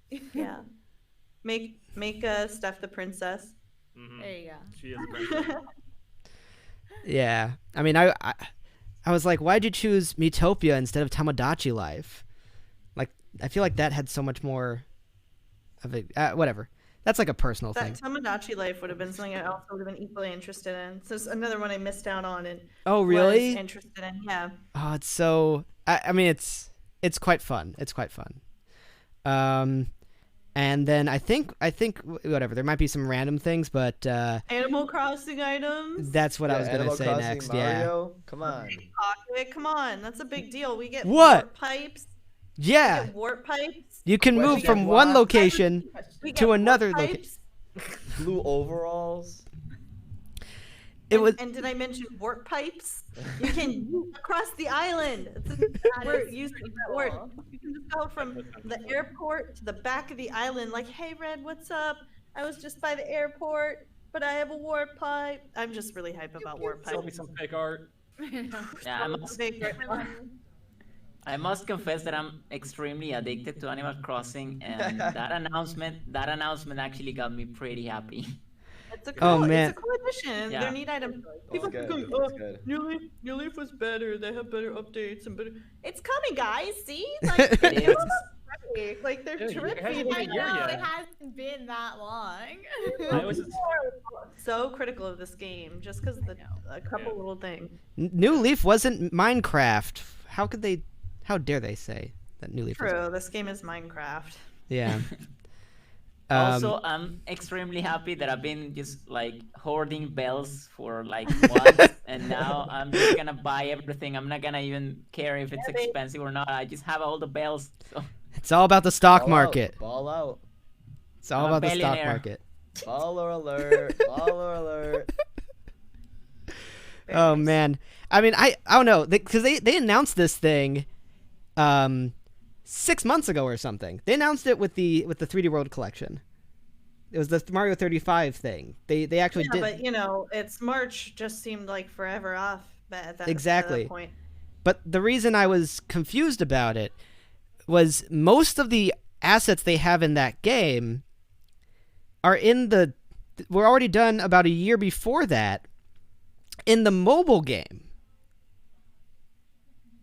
Yeah. yeah. Make Steph the princess. Mhm. There you go. She is a princess. Yeah. I mean, I was like, why'd you choose Metopia instead of Tamagotchi Life? Like, I feel like that had so much more of a whatever. That's like a personal That thing. Tamagotchi Life would have been something I also would have been equally interested in. So it's another one I missed out on and Oh, was really? interested in. Yeah. Oh, it's so. I mean, it's quite fun. It's quite fun. And then I think whatever. There might be some random things, but Animal Crossing items. that's what I was gonna Animal say Crossing, next. Mario? Come on. Pocket, come on, that's a big deal. We get What? warp pipes. Yeah. We get warp pipes. You can Where'd move you from get one blocks? location We get to warp another pipes. location. Blue overalls. It was. And did I mention warp pipes? You can use across the island. We're using that word. You can just go from the airport to the back of the island. Like, hey, Red, what's up? I was just by the airport, but I have a warp pipe. I'm just really hype about warp Sell me pipes. some fake art. Yeah, I must confess that I'm extremely addicted to Animal Crossing, and that announcement actually got me pretty happy. It's a Oh, cool, man. it's a cool addition. Yeah. They're neat items. People good, go, it's oh, good. New Leaf was better. They have better updates and better. It's coming, guys. See, It like, is. like they're Dude, it terrific. hasn't been I a year know, yet. it hasn't been that long. I was So critical of this game just because a couple Yeah. little things. New Leaf wasn't Minecraft. How could they? How dare they say that New Leaf? Was, True, this game is Minecraft. yeah. Also, I'm extremely happy that I've been just like hoarding bells for like months, and now I'm just gonna buy everything. I'm not gonna even care if it's expensive or not. I just have all the bells. So It's all about the stock Ball market. Out. Ball out. It's all I'm a about the stock billionaire. market. Baller alert. Baller alert. Oh man, I mean, I don't know because they announced this thing, 6 months ago or something. They announced it with the 3D World collection. It was the Mario 35 thing. They actually Yeah, did. but it's March. Just seemed like forever off. At that, Exactly. At that point. But the reason I was confused about it was most of the assets they have in that game were already done about a year before that in the mobile game.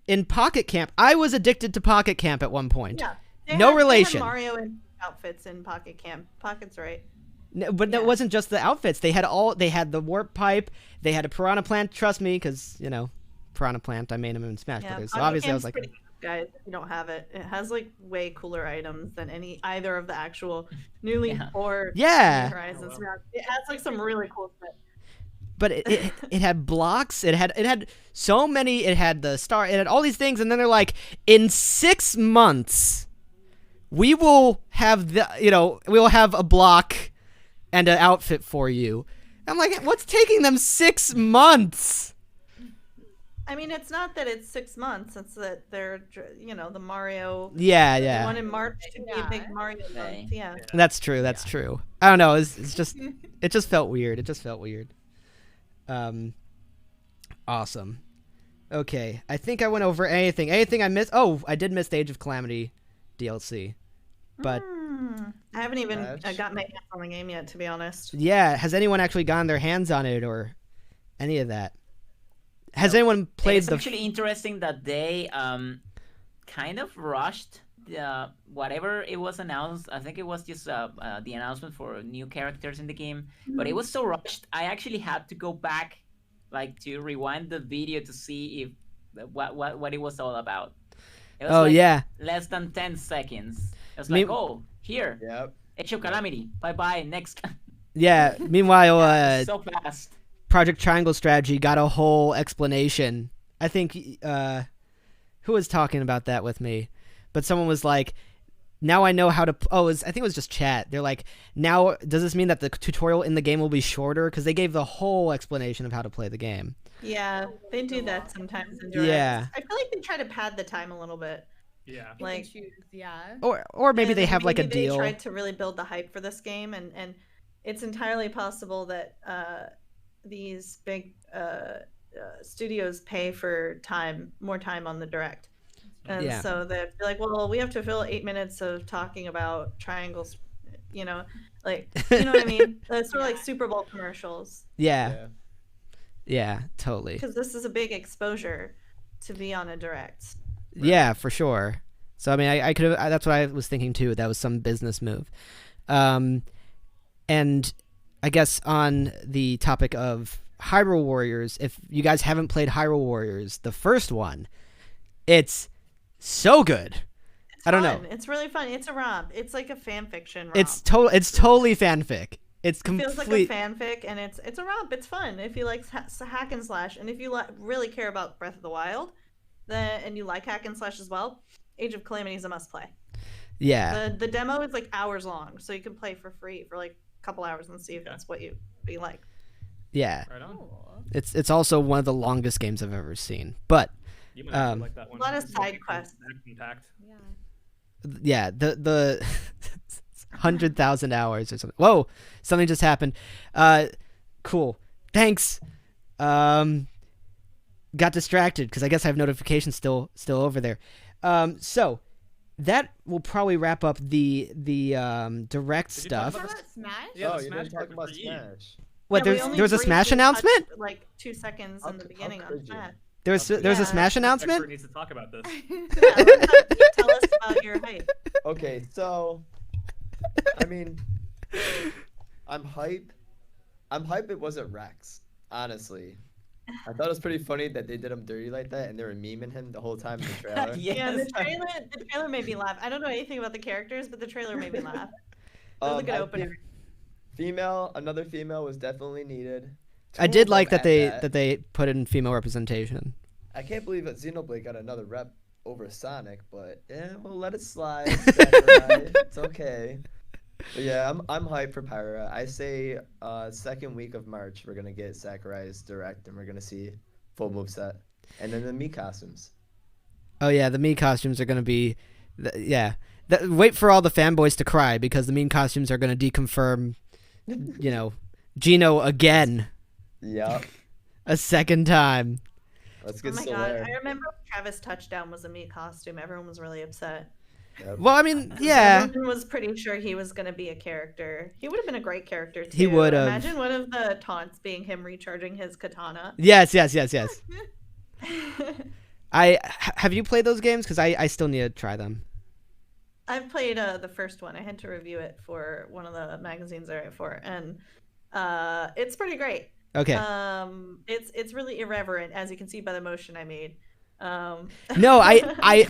In Pocket Camp, I was addicted to Pocket Camp at one point. Yeah. No relation. They had Mario and outfits in Pocket Camp. Pocket's right. But that wasn't just the outfits. They had the warp pipe. They had a piranha plant. Trust me, because piranha plant. I made him in Smash Brothers. So obviously I was like, pretty good, guys, if you don't have it, it has like way cooler items than either of the actual newly or Horizons. It has like some really cool stuff. But it had blocks. It had so many. It had the star. It had all these things, and then they're like, in 6 months, we will have we will have a block and an outfit for you. I'm like, what's taking them 6 months? I mean, it's not that it's 6 months. It's that they're, the Mario. Yeah. They want in March to be a big Mario month. Yeah. That's true. That's true. I don't know. It's just, it just felt weird. It just felt weird. Awesome. Okay. I think I went over anything. Anything I missed? Oh, I did miss the Age of Calamity DLC, but. I haven't even got my hands on the game yet, to be honest. Yeah, has anyone actually gotten their hands on it or any of that? Has anyone played It's actually interesting that they kind of rushed whatever it was announced. I think it was just the announcement for new characters in the game, but it was so rushed. I actually had to go back, like, to rewind the video to see if what it was all about. It was less than 10 seconds. It was like, oh, here. Yep. Age of Calamity. Bye-bye. Next. Yeah. Meanwhile, so fast. Project Triangle Strategy got a whole explanation. I think who was talking about that with me? But someone was like, now I know how to... I think it was just chat. They're like, now, does this mean that the tutorial in the game will be shorter? Because they gave the whole explanation of how to play the game. Yeah, they do that sometimes in Directs. Yeah. I feel like they try to pad the time a little bit. Yeah. Like, Or maybe they have like a deal. They tried to really build the hype for this game, and it's entirely possible that these big studios pay for more time on the Direct. And so they're like, well, we have to fill 8 minutes of talking about triangles, like, you know what I mean? It's sort of like Super Bowl commercials. Yeah, totally. Because this is a big exposure to be on a Direct. Right. Yeah, for sure. So I mean, I could have. That's what I was thinking too. That was some business move. And I guess on the topic of Hyrule Warriors, if you guys haven't played Hyrule Warriors, the first one, it's so good. I don't know. It's really fun. It's a romp. It's like a fan fiction romp. It's totally fanfic. It feels like a fanfic, and it's a romp. It's fun if you like hack and slash, and if you really care about Breath of the Wild, and you like hack and slash as well, Age of Calamity is a must play. Yeah. The demo is like hours long, so you can play for free for like a couple hours and see if that's what you like. Yeah. Right on. It's also one of the longest games I've ever seen. But you might actually like that one. A lot of side quests. Yeah, the 100,000 hours or something. Whoa, something just happened. Cool. Thanks. Got distracted because I guess I have notifications still over there. So that will probably wrap up the direct stuff. Smash? Yeah, you didn't talk about Smash. What? There was a Smash announcement? Like 2 seconds in the beginning on Smash. There's a Smash announcement? Expert needs to talk about this. Tell us about your hype. Okay, so I mean, I'm hype. It wasn't Rex, honestly. I thought it was pretty funny that they did him dirty like that, and they were memeing him the whole time in the trailer. Yeah, the trailer made me laugh. I don't know anything about the characters, but the trailer made me laugh. It was a good opener. Another female was definitely needed. I did like that they put in female representation. I can't believe that Xenoblade got another rep over Sonic, but yeah, we'll let it slide. It's okay. But yeah, I'm hyped for Pyra. I say second week of March we're gonna get Sakurai's Direct, and we're gonna see full moveset, and then the Mii costumes. Oh yeah, the Mii costumes are gonna be, wait for all the fanboys to cry because the Mii costumes are gonna deconfirm, Gino again. Yep. A second time. Let's get Oh my Solaire. god! I remember when Travis Touchdown was a Mii costume. Everyone was really upset. Yep. Well, I mean, yeah. Everyone was pretty sure he was going to be a character. He would have been a great character too. He would have. Imagine one of the taunts being him recharging his katana. Yes. Have you played those games? Because I still need to try them. I've played the first one. I had to review it for one of the magazines I write for, and it's pretty great. Okay. It's really irreverent, as you can see by the motion I made. No, I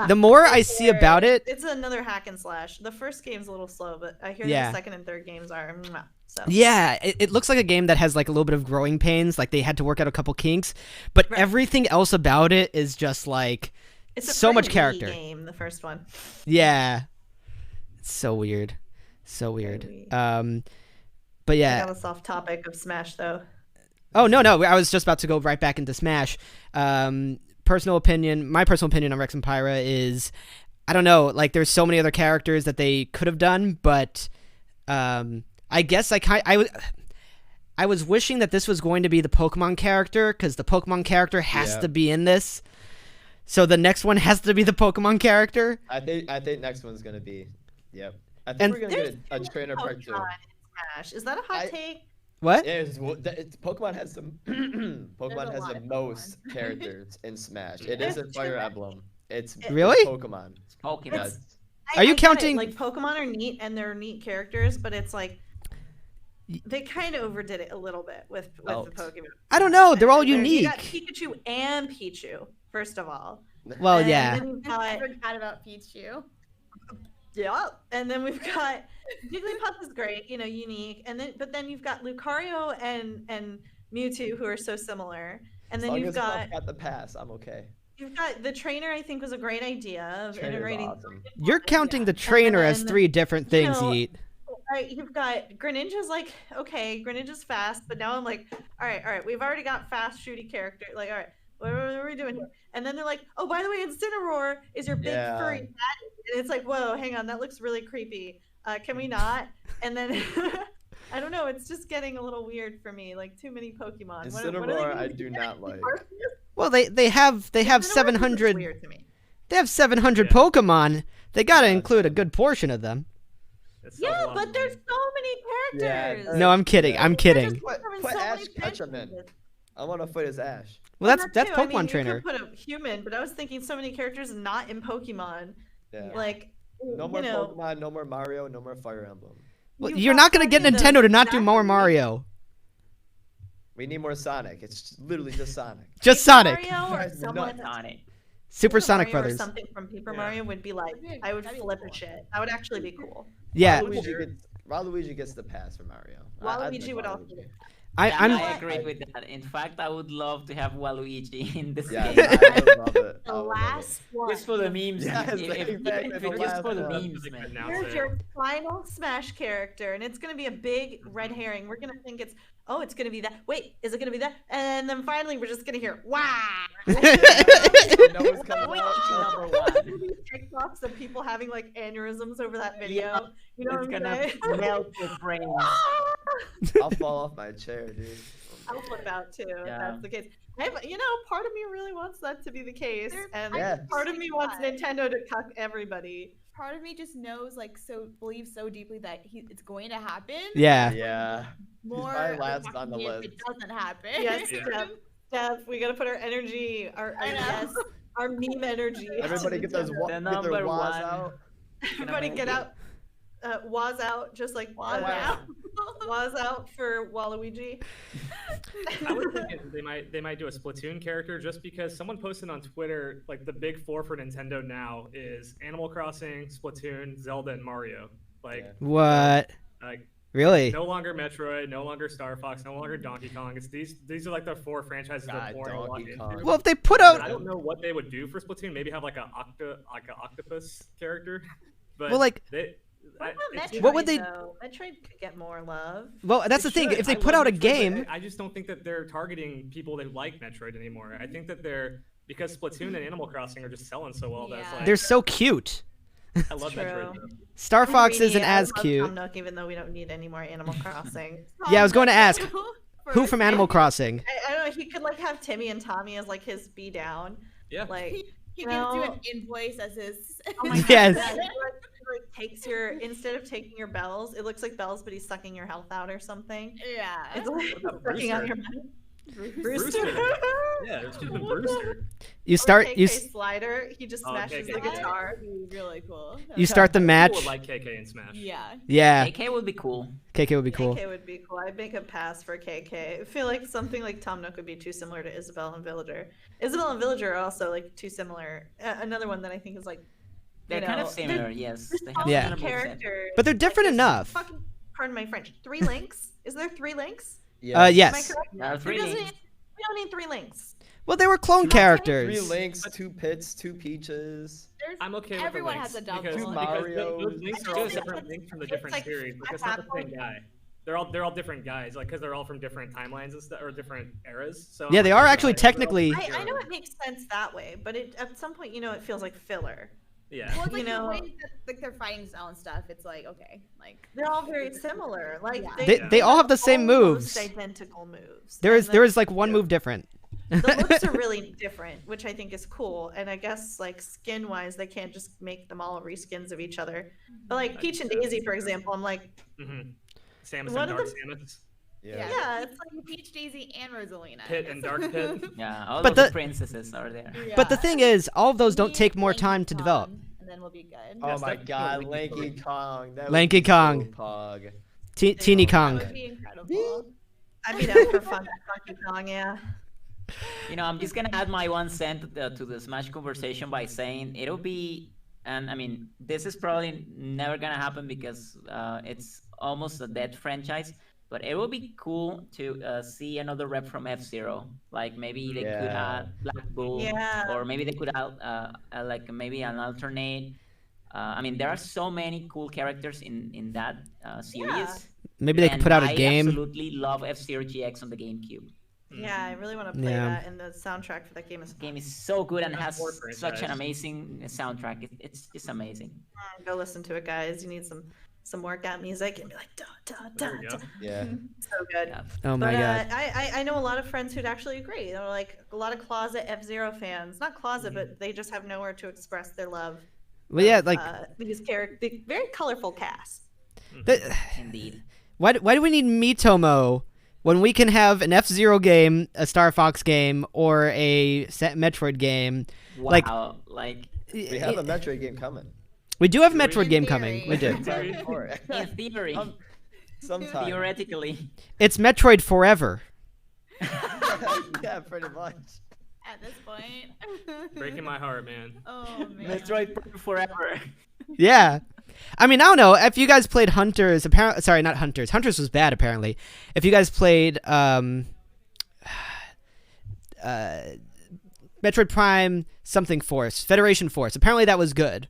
the more I see about it, it's another hack and slash. The first game's a little slow, but I hear Yeah. the second and third games are mwah, so. yeah, it looks like a game that has like a little bit of growing pains, like they had to work out a couple kinks, but Right. everything else about it is just like It's a so much pretty character. game, the first one. Yeah. It's so weird. So weird. Very. But I yeah. got us off topic of Smash though. Oh no, I was just about to go right back into Smash. My personal opinion on Rex and Pyra is, I don't know, like there's so many other characters that they could have done, but I guess I was wishing that this was going to be the Pokemon character, because the Pokemon character has to be in this. So the next one has to be the Pokemon character. I think next one's gonna be. Yep. I think And- we're gonna get a trainer part 2. Pokemon in Smash. Is that a hot take? What? Pokemon has some. Pokemon has lot the of most Pokemon. characters in Smash. It Yeah. is a Fire Emblem. It's Really? Pokemon. Pokemon. Yes. Are you I get it, counting- like Pokemon are neat and they're neat characters, but it's like they kind of overdid it a little bit with the Pokemon. I don't know. They're all You unique. got Pikachu and Pichu, first of all. Well, And yeah. then we've I got, forgot about Pichu. yeah, and then we've got Jigglypuff is great, unique, but then you've got Lucario and Mewtwo who are so similar, and As then long you've as Puff got the pass, I'm okay. you've got the trainer. I think was a great idea of Trainer's integrating. awesome. You're counting Yeah. the trainer as then, 3 different things, know, Yeet. Right, you've got Greninja's like, okay, Greninja's fast, but now I'm like, all right, we've already got fast shooty character. Like, all right, what are we doing here? And then they're like, oh, by the way, Incineroar is your big Yeah. furry daddy. And it's like, whoa, hang on, that looks really creepy. Can we not? And then I don't know, it's just getting a little weird for me. Like too many Pokemon. What are they Incineroar, gonna I do? do not like. Well, they have Incineroar looks 700 weird to me. they have 700 Yeah. Pokemon. They got to Yeah. include a good portion of them. It sells Yeah, a lot but of there's money. so many Yeah, characters. No, I'm kidding. I'm kidding. Put Having so Ash many Ketchum in. franchises. I want to fight as Ash. Well, That that's too. I Pokemon mean, trainer. You could put a human, but I was thinking so many characters not in Pokemon. Yeah. Like, No more Pokemon, no more Mario, no more Fire Emblem. Well, you've you're got not going to get plenty of Nintendo those to not do more exactly. Mario. We need more Sonic. It's literally just Sonic. Just Sonic. Mario or Guys, someone nuts. on it. Super Super Sonic Mario Brothers. Or something from Paper Yeah. Mario would be like, That'd be- I would that'd be flip cool. a shit. That would actually be cool. Yeah, Waluigi gets the pass for Mario. Waluigi would also. I'm I agree with that. In fact, I would love to have Waluigi in this Yeah, game. I would love it. I The would love last one. Just for the memes. Yes, if exactly, if the it's just for the last one. memes, They could man. announce Here's it. your final Smash character, and it's gonna be a big red herring. We're gonna think it's gonna be that. Wait, is it gonna be that? And then finally, we're just gonna hear wah. it. Nose comes Wait, out. number one. TikToks of people having like aneurysms over that video. You know It's what I'm gonna saying? melt your brain. I'll fall off my chair, dude. I'll flip out too if Yeah. that's the case. Part of me really wants that to be the case, There- and Yeah. part of me wants Why? Nintendo to cuck everybody. Part of me just knows, believes so deeply that it's going to happen. yeah. Yeah. More probably last shocking on the if list. it doesn't happen. Yes, Yeah. Steph, we gotta put our energy, our I know. yes, our meme energy. into Everybody get those Nintendo. get their number Waz one. out. Everybody get out. Waz out, just like Waz out. Waz out for Waluigi. I was thinking they might do a Splatoon character just because someone posted on Twitter like the big 4 for Nintendo now is Animal Crossing, Splatoon, Zelda, and Mario. Like, What? like Really? no longer Metroid, no longer Star Fox, no longer Donkey Kong. It's these are like the 4 franchises God, they're pouring a lot Donkey into. Kong. Well, if they put I out don't know what they would do for Splatoon. Maybe have like a octopus character. But Well, like- they, What about it's- Metroid? What would they- Though? Metroid could get more love. well, that's the It thing. should. If they I put love out a Metroid, but game, I just don't think that they're targeting people that like Metroid anymore. I think that because Splatoon and Animal Crossing are just selling so well. That's Yeah. like they're so cute. I love True. Metroid. Though. Star Fox Greedy, isn't I as love cute. Tom Nook, even though we don't need any more Animal Crossing. Yeah, I was going to ask, For who a from Animal second. Crossing? I don't know. He could like have Timmy and Tommy as like his be down. Yeah. Like, He you can do know- an invoice as his. oh my God, Yes. yeah, he, like, takes your instead of taking your bells, it looks like bells, but he's sucking your health out or something. Yeah. It's like about sucking out Brewster? your money. Brewster. Yeah, there's just a Brewster. You start Or you KK Slider, he just Oh, smashes KK. the guitar. That'd be really cool. you start the I match. would like KK and Smash. Yeah. Yeah, AK would be cool. KK would be cool. KK would be cool. I'd make a pass for KK. I feel like something like Tom Nook would be too similar to Isabel and Villager. Isabel and Villager are also like too similar. Another one that I think is like They're you kind of know, similar, yes. They have Yeah. similar moveset. characters. But they're different Like, enough. Fucking, pardon my French. 3 links? Is there 3 links? Yes. Am I Yes. correct? There are 3 There doesn't links. need- we don't need 3 links. Well, they were clone 3 characters. links, 2 pits, 2 peaches. There's, I'm okay with everyone the has links a double. because, Two because Marios. those links I are all just think different it's- links from the it's different like series. Like, it's not the same guy. They're all different guys, like because they're all from different timelines and stuff or different eras. So Yeah, I'm they okay are with actually that. They're all technically- I know it makes sense that way, but at some point, it feels like filler. Yeah. Well, it's like you know- the way that like their fighting style and stuff. It's like okay, like They're all very similar. Like Yeah. They all have the same almost moves. identical moves. There And is like one move different. the looks are really different, which I think is cool. And I guess like skin wise, they can't just make them all reskins of each other. But like Peach and Daisy, for example, I'm like, Mm-hmm. Samus What and are Dark the- Samus. Yeah. yeah, it's like Peach, Daisy, and Rosalina. Pit and Dark Pit. Yeah, all But those the- princesses are there. But the Yeah. thing is, all of those don't Me take and more Lanky time to develop. Kong, and then we'll be good. Oh Yes, my that's god, cool. Lanky Kong. That would Lanky be so Kong. Pog. Teeny That Kong. would be incredible. I'd be down for fun. Funky Kong, yeah. I'm just gonna add my 1 cent to the Smash conversation by saying it'll be, and I mean, this is probably never gonna happen because it's almost a dead franchise. But it will be cool to see another rep from F-Zero. Like maybe they could Yeah. add Black Bull, Yeah. or maybe they could add like maybe an alternate. I mean, there are so many cool characters in that series. Yeah. Maybe they could and put out a I game. absolutely love F-Zero GX on the GameCube. Yeah, I really want to play Yeah. that, and the soundtrack for that game is The game is so good and has More such an franchise. amazing soundtrack. It's just amazing. Go listen to it, guys. You need some workout music and be like da da da There we da. go. Yeah. So good. Yeah. Oh my But god. I know a lot of friends who'd actually agree. They're like a lot of closet F-Zero fans. Not closet, but they just have nowhere to express their love. Well, yeah, of, like these characters, very colorful cast. the- Indeed. why do we need Mitomo when we can have an F-Zero game, a Star Fox game, or a Metroid game? Like- Wow, like We have a Metroid game coming. We do have a In Metroid game coming. We do. Time for it. in theory, Sometime. theoretically. It's Metroid Forever. Yeah, pretty much. At this point. Breaking my heart, man. Oh man. Metroid forever. Yeah. I mean, I don't know if you guys played Hunters. Apparently, sorry, not Hunters. Hunters was bad. Apparently, if you guys played Metroid Prime something Force, Federation Force. Apparently, that was good.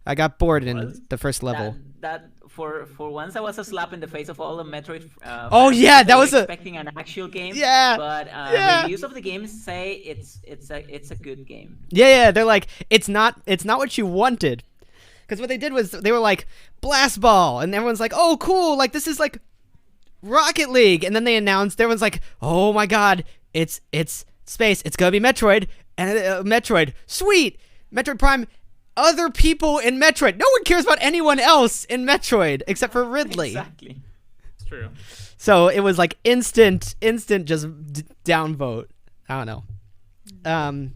I got bored in Was? the first level. That for once that was a slap in the face of all the Metroid. Oh, fans yeah, who that were was a- expecting an actual game. Yeah, But yeah. reviews of the game say it's a good game. Yeah, they're like, it's not what you wanted. Because what they did was they were like Blast Ball, and everyone's like, oh, cool, like this is like Rocket League, and then they announced, everyone's like, oh my god, it's space, it's gonna be Metroid, and Metroid, sweet, Metroid Prime. Other people in Metroid. No one cares about anyone else in Metroid except for Ridley. Exactly. It's true. So it was like instant just downvote. I don't know.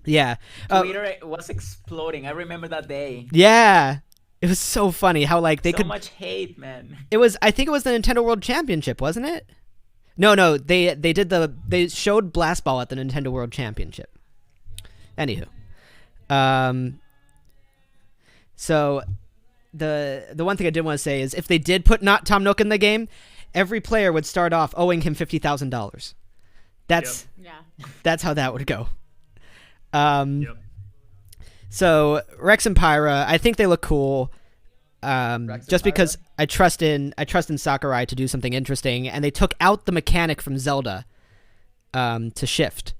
Yeah. Twitter was exploding. I remember that day. Yeah. It was so funny how like they so could. much hate, man. It was. I think it was the Nintendo World Championship, wasn't it? No. They showed Blast Ball at the Nintendo World Championship. Anywho. So the one thing I did want to say is if they did put not Tom Nook in the game, every player would start off owing him $50,000. That's how that would go. Yep. So Rex and Pyra, I think they look cool. and Just because Pyra? I trust in Sakurai to do something interesting, and they took out the mechanic from Zelda to shift,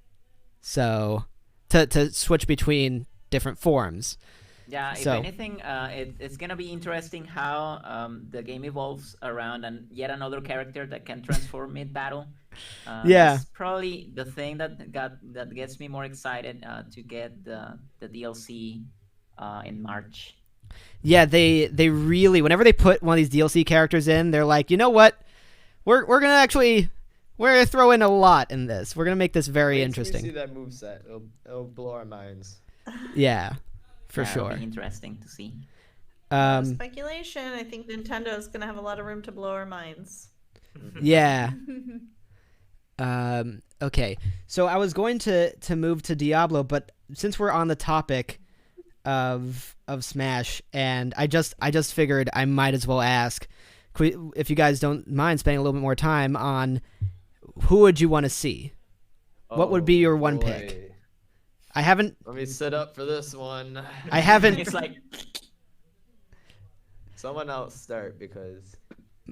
so to switch between different forms. Yeah, if So- anything, it's gonna be interesting how the game evolves around yet another character that can transform mid battle. Yeah. That's probably the thing that gets me more excited to get the DLC in March. Yeah, they really, whenever they put one of these DLC characters in, they're like, you know what, we're gonna actually We're throwing a lot in this. We're gonna make this very Wait till we interesting. see that moveset. It'll blow our minds. Yeah, for Yeah, it'll sure. be interesting to see. Speculation. I think Nintendo's gonna have a lot of room to blow our minds. Yeah. Okay. So I was going to move to Diablo, but since we're on the topic of Smash, and I just figured I might as well ask, if you guys don't mind spending a little bit more time on who would you want to see? What would be your one pick? Boy. I haven't. Let me sit up for this one. I haven't. It's like Someone else start because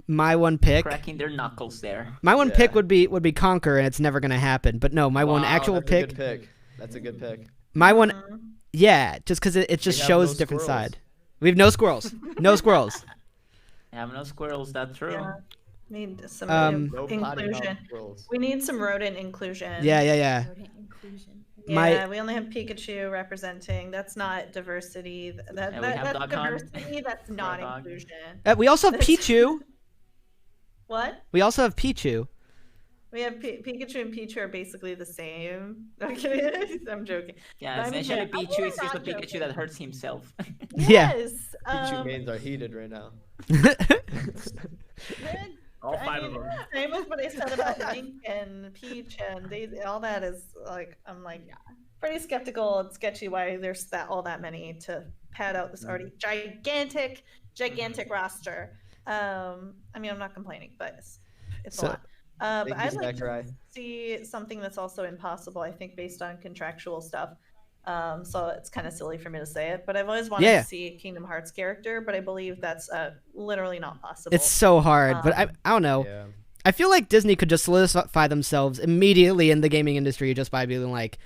My one pick. cracking their knuckles there. My one pick Yeah. would be Conquer, and it's never gonna happen. But no, my one Wow, actual that's a pick. good pick. That's a good pick. My one. Mhm. Yeah, just because it just have shows no different squirrels. side. We have no squirrels. No squirrels. I have no squirrels. That's true. Yeah. Need some No potty mouth inclusion. squirrels. We need some rodent inclusion. Yeah. Rodent inclusion. Yeah, we only have Pikachu representing. That's not diversity. Yeah, we have That's Dog Hunt. diversity. That's not Dog. inclusion. We also have Pichu. What? We also have Pichu. We have Pikachu and Pichu are basically the same. Okay, I'm joking. Yeah, I mean, essentially yeah, I'm Pichu is just a not Pikachu joking. that hurts himself. Yeah. Yes. Pichu mains are heated right now. All five of them. Same with what I said about Link and Peach and Daisy. All that is like, I'm like, pretty skeptical and sketchy why there's all that many to pad out this already gigantic roster. I mean, I'm not complaining, but it's a lot. But Thank you, I'd like Zachary. to see something that's also impossible, I think, based on contractual stuff. So it's kind of silly for me to say it, but I've always wanted Yeah. to see a Kingdom Hearts character, but I believe that's literally not possible. It's so hard, but I don't know. Yeah. I feel like Disney could just solidify themselves immediately in the gaming industry just by being like,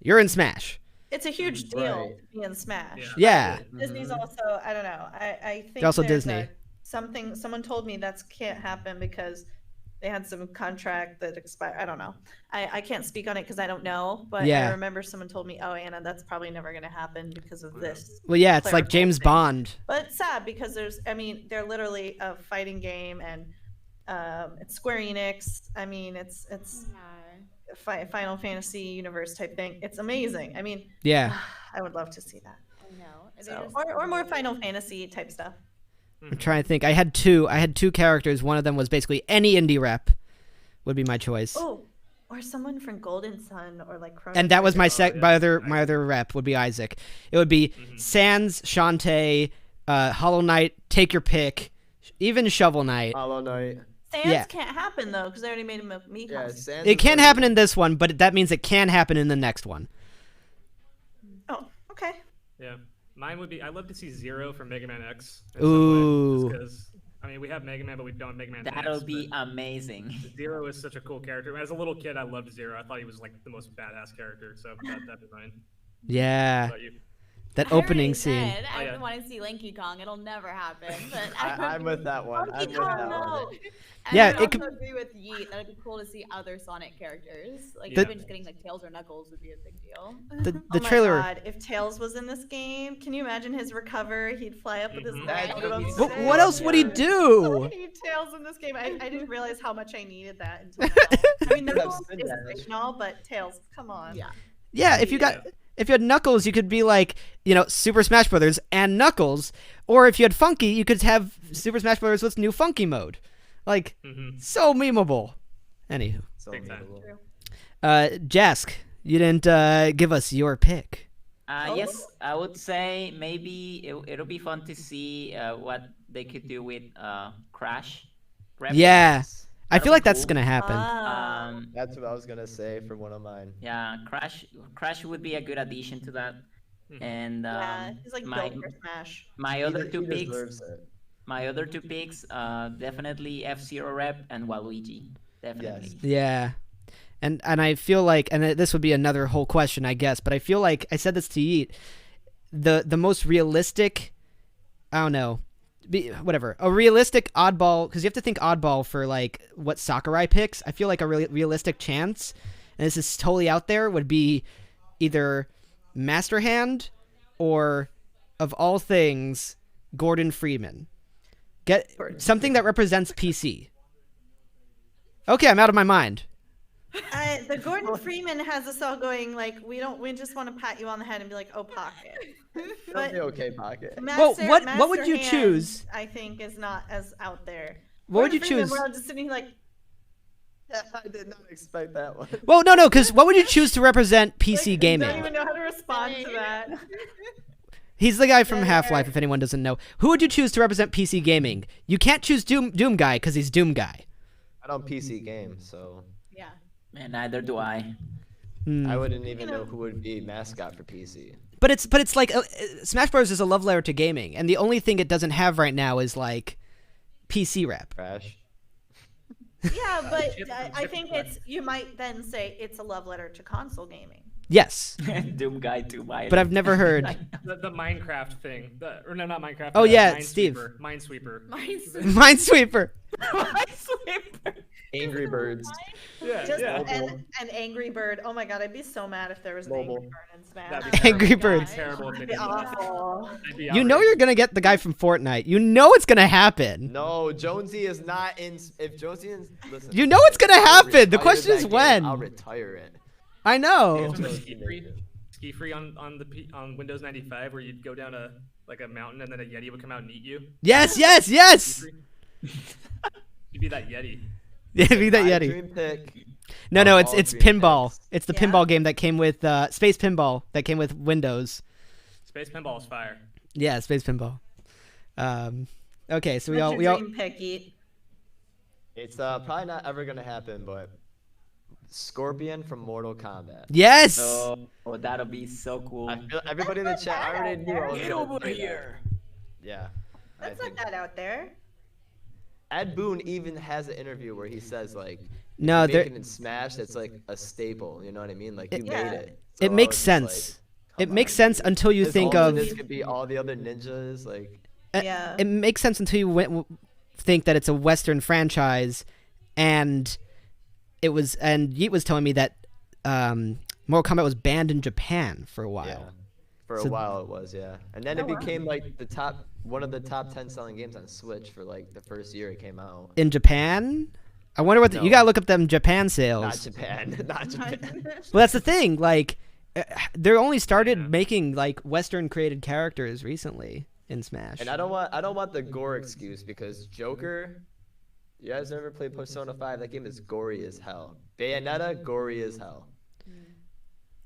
"You're in Smash." It's a huge deal Right. to be in Smash. Yeah. Disney's also, I don't know. I think also there's Disney. Someone told me that can't happen because they had some contract that expired. I don't know. I can't speak on it because I don't know. But Yeah. I remember someone told me, "Oh, Anna, that's probably never going to happen because of this." Well, yeah, it's like clerical James thing. Bond. But it's sad because they're literally a fighting game and it's Square Enix. I mean, it's a Final Fantasy universe type thing. It's amazing. I mean, Yeah. I would love to see that. I know. They So, just- or more Final Fantasy type stuff. I'm trying to think. I had two characters. One of them was basically any indie rep would be my choice. Oh, or someone from Golden Sun or like Chrono And that was my Trigger. my other rep would be Isaac. It would be Sans, Shantae, Hollow Knight, take your pick, even Shovel Knight. Hollow Knight. Sans yeah. can't happen though because they already made him a Mii Yeah, costume. Sans It is can't already- happen in this one, but that means it can happen in the next one. Oh, okay. Yeah. Mine would be, I'd love to see Zero from Mega Man X. Ooh. Because, I mean, we have Mega Man, but we don't have Mega Man That'll X, be but amazing. Zero is such a cool character. As a little kid, I loved Zero. I thought he was like the most badass character, so that'd be mine. Yeah. How about you? That I already opening scene. said Oh, I yeah. want to see Lanky Kong. It'll never happen. But I'm with that one. I'm with that one. Yeah, I it would could- also agree with Yeet. That'd be cool to see other Sonic characters. Like Yeah. even just getting like Tails or Knuckles would be a big deal. The Oh trailer. my God. If Tails was in this game, can you imagine his recover? He'd fly up with his Mhm. legs. That's what I'm What, saying. what else would he I do? need Tails in this game. I didn't realize how much I needed that until now. I mean, Could have Knuckles spin is damage. great and all, but Tails, come on. Yeah. Yeah, if you had Knuckles, you could be like, Super Smash Brothers and Knuckles, or if you had Funky, you could have Super Smash Brothers with new Funky mode. Like, Mm-hmm. so memeable. Anywho, So Big time. memeable. Jazc, you didn't give us your pick. Yes, I would say maybe it'll be fun to see what they could do with Crash. Rep. Yeah, I That'll feel be like that's cool. gonna happen. Um, That's what I was gonna say for one of mine. yeah, Crash would be a good addition to that. And Yeah, he's like my built for Smash. my He other de- two he picks, deserves it. definitely F-Zero rep and Waluigi. Definitely. Yeah, and I feel like, and this would be another whole question, I guess, but I feel like I said this to Yeet. The most realistic, I don't know, whatever, a realistic oddball, because you have to think oddball for like what Sakurai picks. I feel like a realistic chance, and this is totally out there, would be either Master Hand or, of all things, Gordon Freeman. Get something that represents PC. Okay, I'm out of my mind. The Gordon Freeman has us all going like we just want to pat you on the head and be like, oh, Pocket. That'll be okay, Pocket. Well, what would you Hand, choose? I think is not as out there. What would you Gordon Freeman, choose? We're all just sitting like. I did not expect that one. Well, no, because what would you choose to represent PC I gaming? don't even know how to respond to that. He's the guy from Half-Life, if anyone doesn't know. Who would you choose to represent PC gaming? You can't choose Doom Guy because he's Doom Guy. I don't PC game, so Yeah. Man, neither do I. I wouldn't even know who would be mascot for PC. But it's like Smash Bros is a love letter to gaming, and the only thing it doesn't have right now is like PC rep. Crash. Yeah, but Chip- I chip think flex. it's you might then say it's a love letter to console gaming. Yes, Doom guy too. but I've never heard. The Minecraft thing. Or no, not Minecraft. Oh, yeah, Minesweeper. Steve. Minesweeper. Minesweeper. Angry Birds. Yeah, Just yeah. an Angry Bird. Oh my god, I'd be so mad if there was an Mobile. Angry Bird in Smash. That'd be Angry terrible. Birds. Terrible if they That'd be did that. awful. I'd be You know outraged. you're gonna get the guy from Fortnite. You know it's gonna happen. No, Jonesy is not in. If Jonesy is, listen. You know it's gonna I'll happen. The retire question that is game. when. I'll retire it. I know. Remember ski free on Windows 95 where you'd go down a mountain and then a Yeti would come out and eat you. Yes. Ski-free? You'd be that Yeti. Yeah, be that My Yeti. dream pick. No, of it's all dream pinball. picks. It's the Yeah? pinball game that came with Space Pinball that came with Windows. Space Pinball is fire. Yeah, Space Pinball. Okay, so we What's all your dream pick, Yeet? It's probably not ever gonna happen, but Scorpion from Mortal Kombat. yes. Oh, that'll be so cool. I feel everybody in the chat already knew. I was Get gonna over say that. here. Yeah. I That's not think that out there. Ed Boon even has an interview where he says like, No, you there. make it in Smash, that's like a staple. You know what I mean? Like you Yeah. made it. It So I makes was just sense. like, It come makes on, sense dude. until you This think also- of. this could be all the other ninjas. Like Yeah. It makes sense until you think that it's a Western franchise, and it was. And Yeet was telling me that Mortal Kombat was banned in Japan for a while. yeah, for So- a while it was, yeah, and then it became like one of the top 10 selling games on Switch for like the first year it came out. In Japan, I wonder what you No. gotta look up them Japan Not sales. Japan, not Japan. Well, that's the thing. Like, they only started making like Western created characters recently in Smash. And I don't want the gore excuse because Joker. You guys ever played Persona 5? That game is gory as hell. Bayonetta, gory as hell.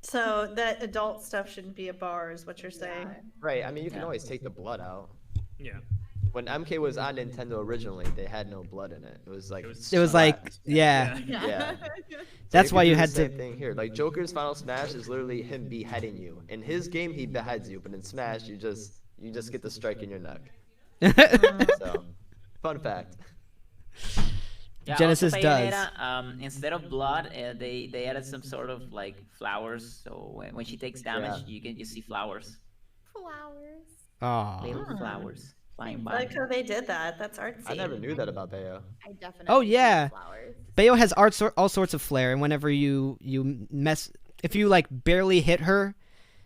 So that adult stuff shouldn't be a bar, is what you're saying. Right. I mean, you can always take the blood out. Yeah. When MK was on Nintendo originally, they had no blood in it. It was like It was like, yeah. yeah. That's So why could you do the had same to. thing here. Like Joker's Final Smash is literally him beheading you. In his game, he beheads you, but in Smash, you just get the strike in your neck. So, fun fact. Yeah, Genesis also does. Bayonetta, instead of blood, they added some sort of like flowers. So when she takes damage, you see flowers, Flowers. Aw. little flowers flying I by. like how they did that. That's artsy. I never knew that about Bayo. I definitely. Oh, love yeah. Flowers. Bayo has all sorts of flair, and whenever you mess, if you like barely hit her,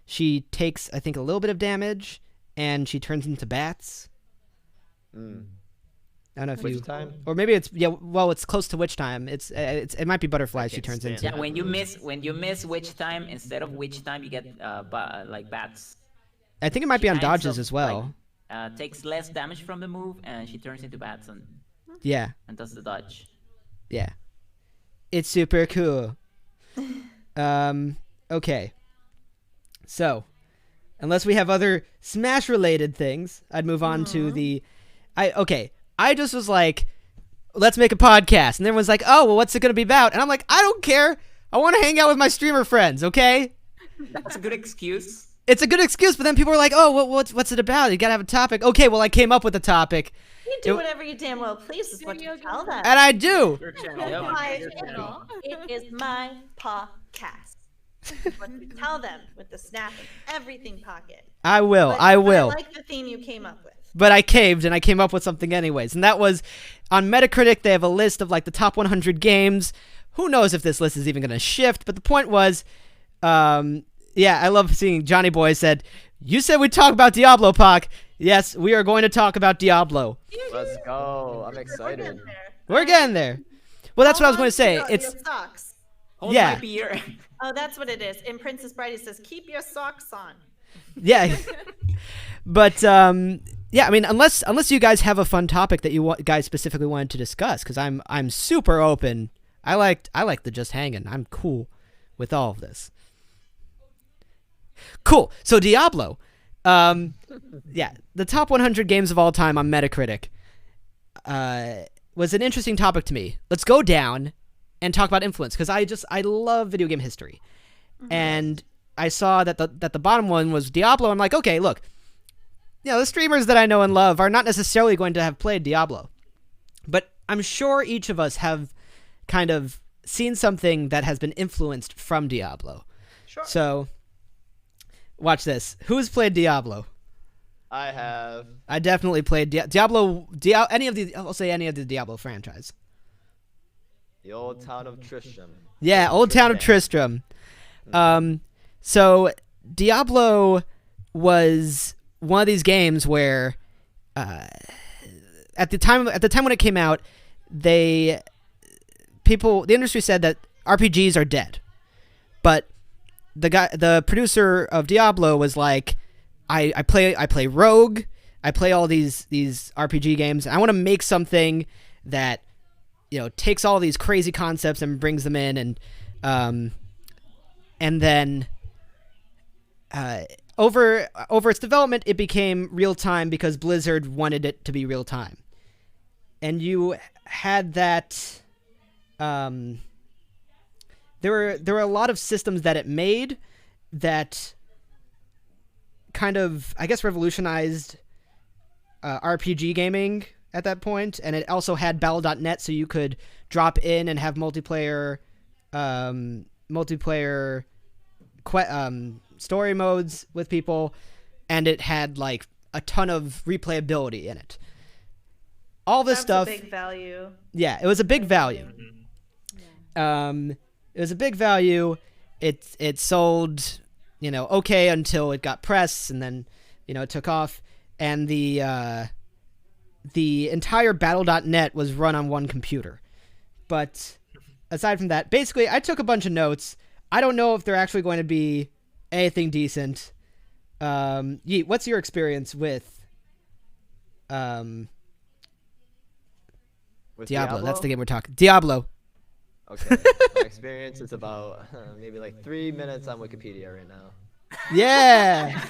she takes I think a little bit of damage, and she turns into bats. Mm. I don't know if Which you, time? or maybe it's well, it's close to witch time. It might be butterflies she can't turns stand into. Yeah, when you miss witch time, instead of witch time, you get like bats. I think it might be on She ends dodges up, as well. Takes less damage from the move, and she turns into bats and Yeah, does the dodge. yeah. It's super cool. Okay. So, unless we have other Smash related things, I'd move on to the I just was like, let's make a podcast. And everyone's like, oh, well, what's it going to be about? And I'm like, I don't care. I want to hang out with my streamer friends, okay? That's a good excuse. It's a good excuse, but then people are like, oh, what's it about? You got to have a topic. Okay, well, I came up with a topic. You do It- whatever you damn well please, is what you tell them. And I do. Your channel. Yep. My Your channel. It is my podcast. What you tell them with the snap and everything pocket. I will. But- I but will. I like the theme you came up with. But I caved and I came up with something anyways. And that was on Metacritic, they have a list of like the top 100 games. Who knows if this list is even going to shift? But the point was, yeah, I love seeing Johnny Boy said, you said we'd talk about Diablo, Pac. Yes, we are going to talk about Diablo. Let's go. I'm excited. We're getting there. Well, that's what I was Hold going on to say. your It's socks. Hold Yeah. my beer. Oh, that's what it is. In Princess Bride, it says, "Keep your socks on." yeah, but yeah. I mean, unless you guys have a fun topic that you guys specifically wanted to discuss, because I'm super open. I like the just hanging. I'm cool with all of this. Cool. So Diablo, yeah, the top 100 games of all time on Metacritic, was an interesting topic to me. Let's go down and talk about influence, because I love video game history, and I saw that the bottom one was Diablo. I'm like, okay, look, the streamers that I know and love are not necessarily going to have played Diablo, but I'm sure each of us have kind of seen something that has been influenced from Diablo. Sure. So, watch this. Who's played Diablo? I have. I definitely played Diablo. I'll say any of the Diablo franchise. The old town of Tristram. Yeah, Old Town of Tristram. So Diablo was one of these games where, at the time when it came out, the industry said that RPGs are dead, but the producer of Diablo was like, I play Rogue, I play all these RPG games, and I want to make something that takes all these crazy concepts and brings them in, and then over its development, it became real time because Blizzard wanted it to be real time, and you had that. There were a lot of systems that it made that kind of, I guess, revolutionized RPG gaming at that point, and it also had Battle.net, so you could drop in and have multiplayer story modes with people, and it had like a ton of replayability in it. All this stuff. That's a big value. Yeah, it was a big value. It was a big value. It sold, okay until it got press, and then, it took off. And the entire Battle.net was run on one computer. But aside from that, basically, I took a bunch of notes. I don't know if they're actually going to be anything decent. Yeet, what's your experience with Diablo? That's the game we're talking. Diablo. Okay. My experience is about maybe like 3 minutes on Wikipedia right now. Yeah.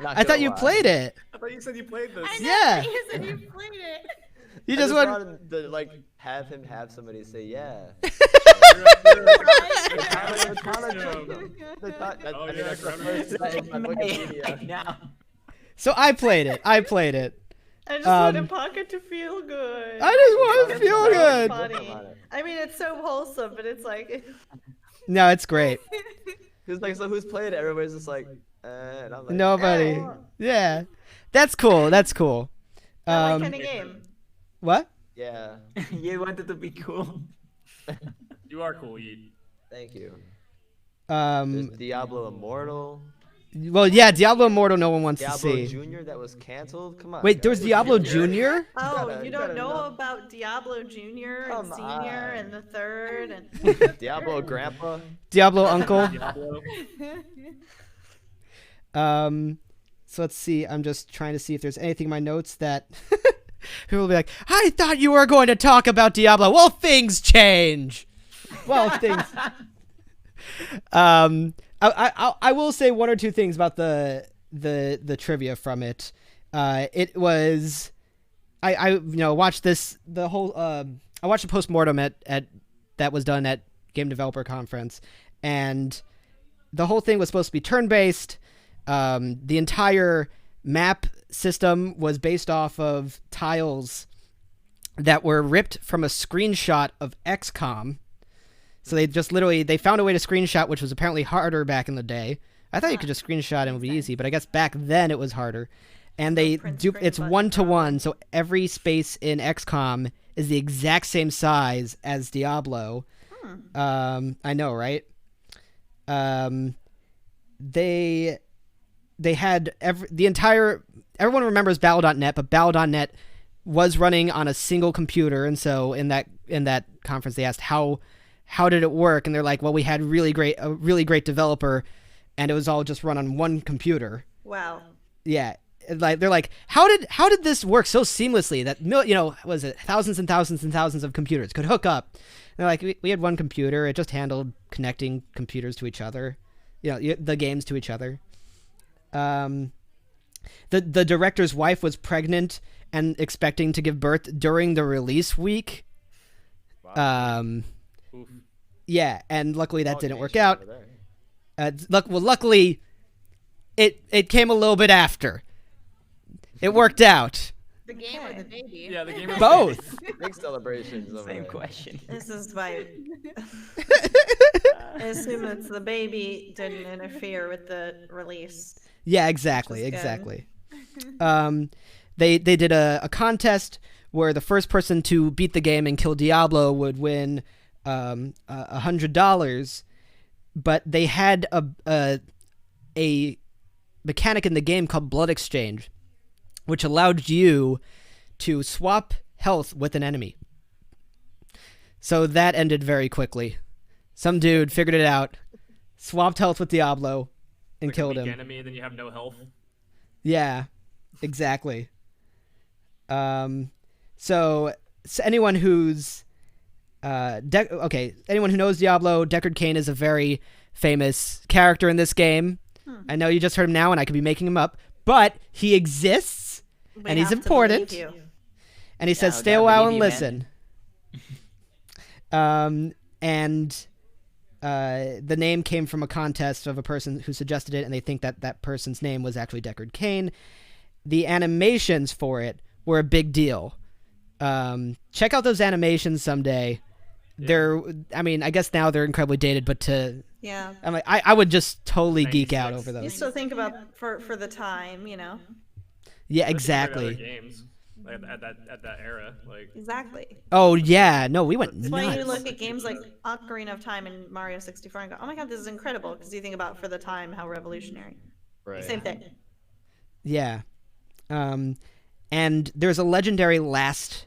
I thought you played it. I thought you said you played this. I know, Yeah. You said you played it. You I just want. wanted to have him have somebody say yeah. Now. So I played it. I just wanted Pocket to feel good. I just want to feel good. Funny. I mean, it's so wholesome, but it's like. No, it's great. So who's played it? Everybody's just like, and I'm like, Nobody. Oh. Yeah. That's cool. That's cool. I like any game. What? Yeah. You wanted to be cool. You are cool, Yeet. Thank you. There's Um. Diablo Immortal. Well, yeah, Diablo Immortal. No one wants Diablo to see. Junior that was canceled. Come on. Wait, there was guys. Diablo Junior. Oh, gotta- you you don't gotta know know. about Diablo Junior and Come Senior on. and the third and. Diablo Grandpa. Diablo Uncle. Diablo. So let's see. I'm just trying to see if there's anything in my notes that people will be like, I thought you were going to talk about Diablo. Well, things change. Well, things. I will say one or two things about the trivia from it. It was, I watched the whole. I watched a postmortem at that was done at Game Developer Conference, and the whole thing was supposed to be turn-based. The entire map system was based off of tiles that were ripped from a screenshot of XCOM. So they just they found a way to screenshot, which was apparently harder back in the day. I thought you could just screenshot and it would be easy, but I guess back then it was harder. And it's 1-to-1, so every space in XCOM is the exact same size as Diablo. I know, right? They had everyone remembers Battle.net, but Battle.net was running on a single computer, and so in that conference they asked how did it work, and they're like, well, we had a really great developer, and it was all just run on one computer. Wow. Yeah, like they're like, how did this work so seamlessly that was it thousands and thousands and thousands of computers could hook up? And they're like, we had one computer, it just handled connecting computers to each other, the games to each other. The director's wife was pregnant and expecting to give birth during the release week. Wow. Oof. Yeah, and luckily that didn't work nation out. over there. Luckily, it came a little bit after. It worked out. The game or the baby? Yeah, the game. Both. Big celebrations over Same there. question. This is my. I assume it's the baby didn't interfere with the release. Yeah, exactly, Which is good. exactly. They did a contest where the first person to beat the game and kill Diablo would win $100, but they had a mechanic in the game called Blood Exchange, which allowed you to swap health with an enemy. So that ended very quickly. Some dude figured it out, swapped health with Diablo, and Like a killed weak him. enemy, then you have no health. Yeah, exactly. So anyone who's anyone who knows Diablo, Deckard Cain is a very famous character in this game. I know you just heard him now, and I could be making him up, but he exists, We and he's have to important. believe you. And he says, Yeah, "Stay a gotta while believe and you, man." listen." The name came from a contest of a person who suggested it, and they think that person's name was actually Deckard Cain. The animations for it were a big deal. Check out those animations someday. Yeah. I guess now they're incredibly dated, but Yeah. I'm like, I would just totally geek out 96. over You those. still think about for the time, Yeah, Especially compared to other exactly. Games like, at that era, like Exactly. Oh yeah, no, we went That's why you nuts. look at games like Ocarina of Time and Mario 64 and go, oh my god, this is incredible, because you think about for the time how revolutionary. Right. Same thing. Yeah. And there's a legendary last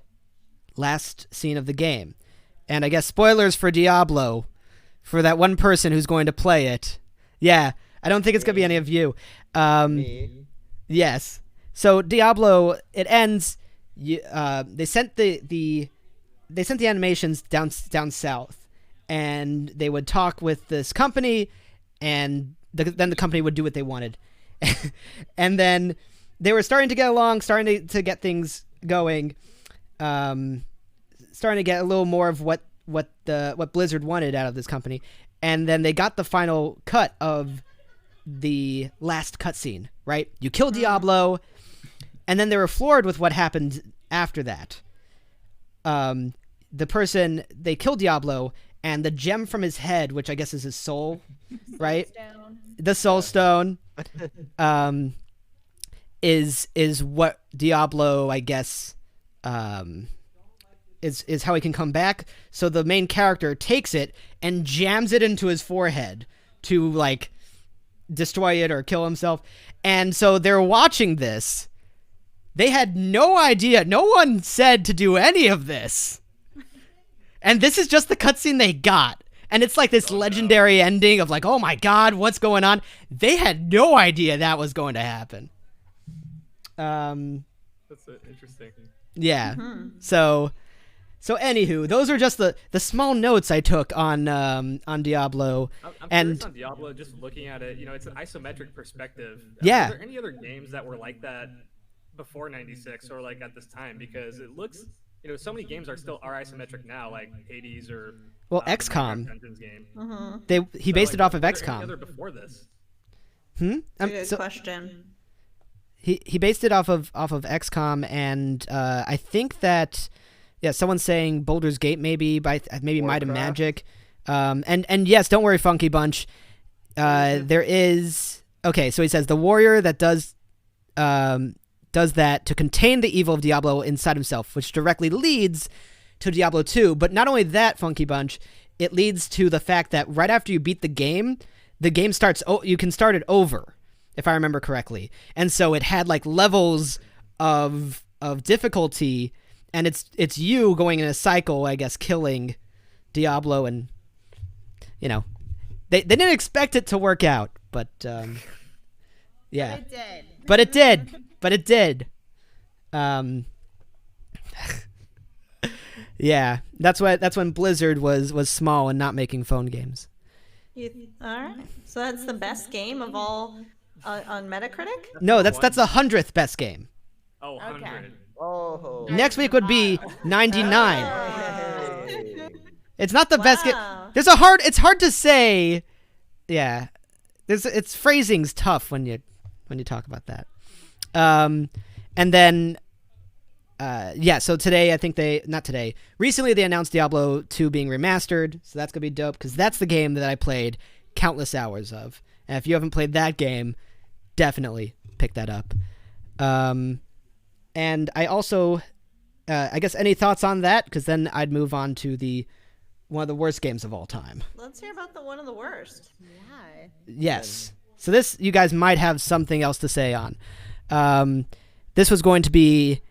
scene of the game. And I guess spoilers for Diablo for that one person who's going to play it. Yeah, I don't think it's going to be any of you. Me. Yes. So Diablo, it ends. They sent the animations down south, and they would talk with this company, and then the company would do what they wanted, and then they were starting to get along, starting to get things going, starting to get a little more of what Blizzard wanted out of this company, and then they got the final cut of the last cutscene. Right, you kill Diablo. And then they were floored with what happened after that. The person, they killed Diablo, and the gem from his head, which I guess is his soul, right? Stone. The soul stone, is what Diablo, I guess, is how he can come back. So the main character takes it and jams it into his forehead to, like, destroy it or kill himself. And so they're watching this. They had no idea. No one said to do any of this. And this is just the cutscene they got. And it's like this legendary ending of like, oh my god, what's going on? They had no idea that was going to happen. that's interesting. Yeah. So anywho, those are just the small notes I took on Diablo. I'm And- curious on Diablo, just looking at it, it's an isometric perspective. Yeah. Are there any other games that were like that before 96 or like at this time? Because it looks, so many games are isometric now, like Hades or Well, the XCOM. Minecraft Dungeons game. He So, based like, it off of were there any XCOM. other before this? Good So question. he based it off of XCOM, and I think that someone's saying Baldur's Gate maybe maybe Might of Warcraft. Magic, and yes, don't worry, Funky Bunch. There is so he says the warrior that does that to contain the evil of Diablo inside himself, which directly leads to Diablo 2. But not only that, Funky Bunch, it leads to the fact that right after you beat the game starts. You can start it over, if I remember correctly. And so it had like levels of of difficulty, and it's you going in a cycle, I guess, killing Diablo, and they didn't expect it to work out, but yeah, But it did. Yeah, that's when Blizzard was small and not making phone games. All right. So that's the best game of all on Metacritic? No, that's the 100th best game. Oh, 100. Okay. Oh. Next week would be 99. Hey. It's not the best game. Wow. It's hard to say. Yeah. It's phrasing's tough when you talk about that. And then so today recently they announced Diablo 2 being remastered, so that's going to be dope because that's the game that I played countless hours of. And if you haven't played that game, definitely pick that up. And I also I guess any thoughts on that, because then I'd move on to one of the worst games of all time. Let's hear about the one of the worst. Yeah. Yes. So this, you guys might have something else to say on. This was going to be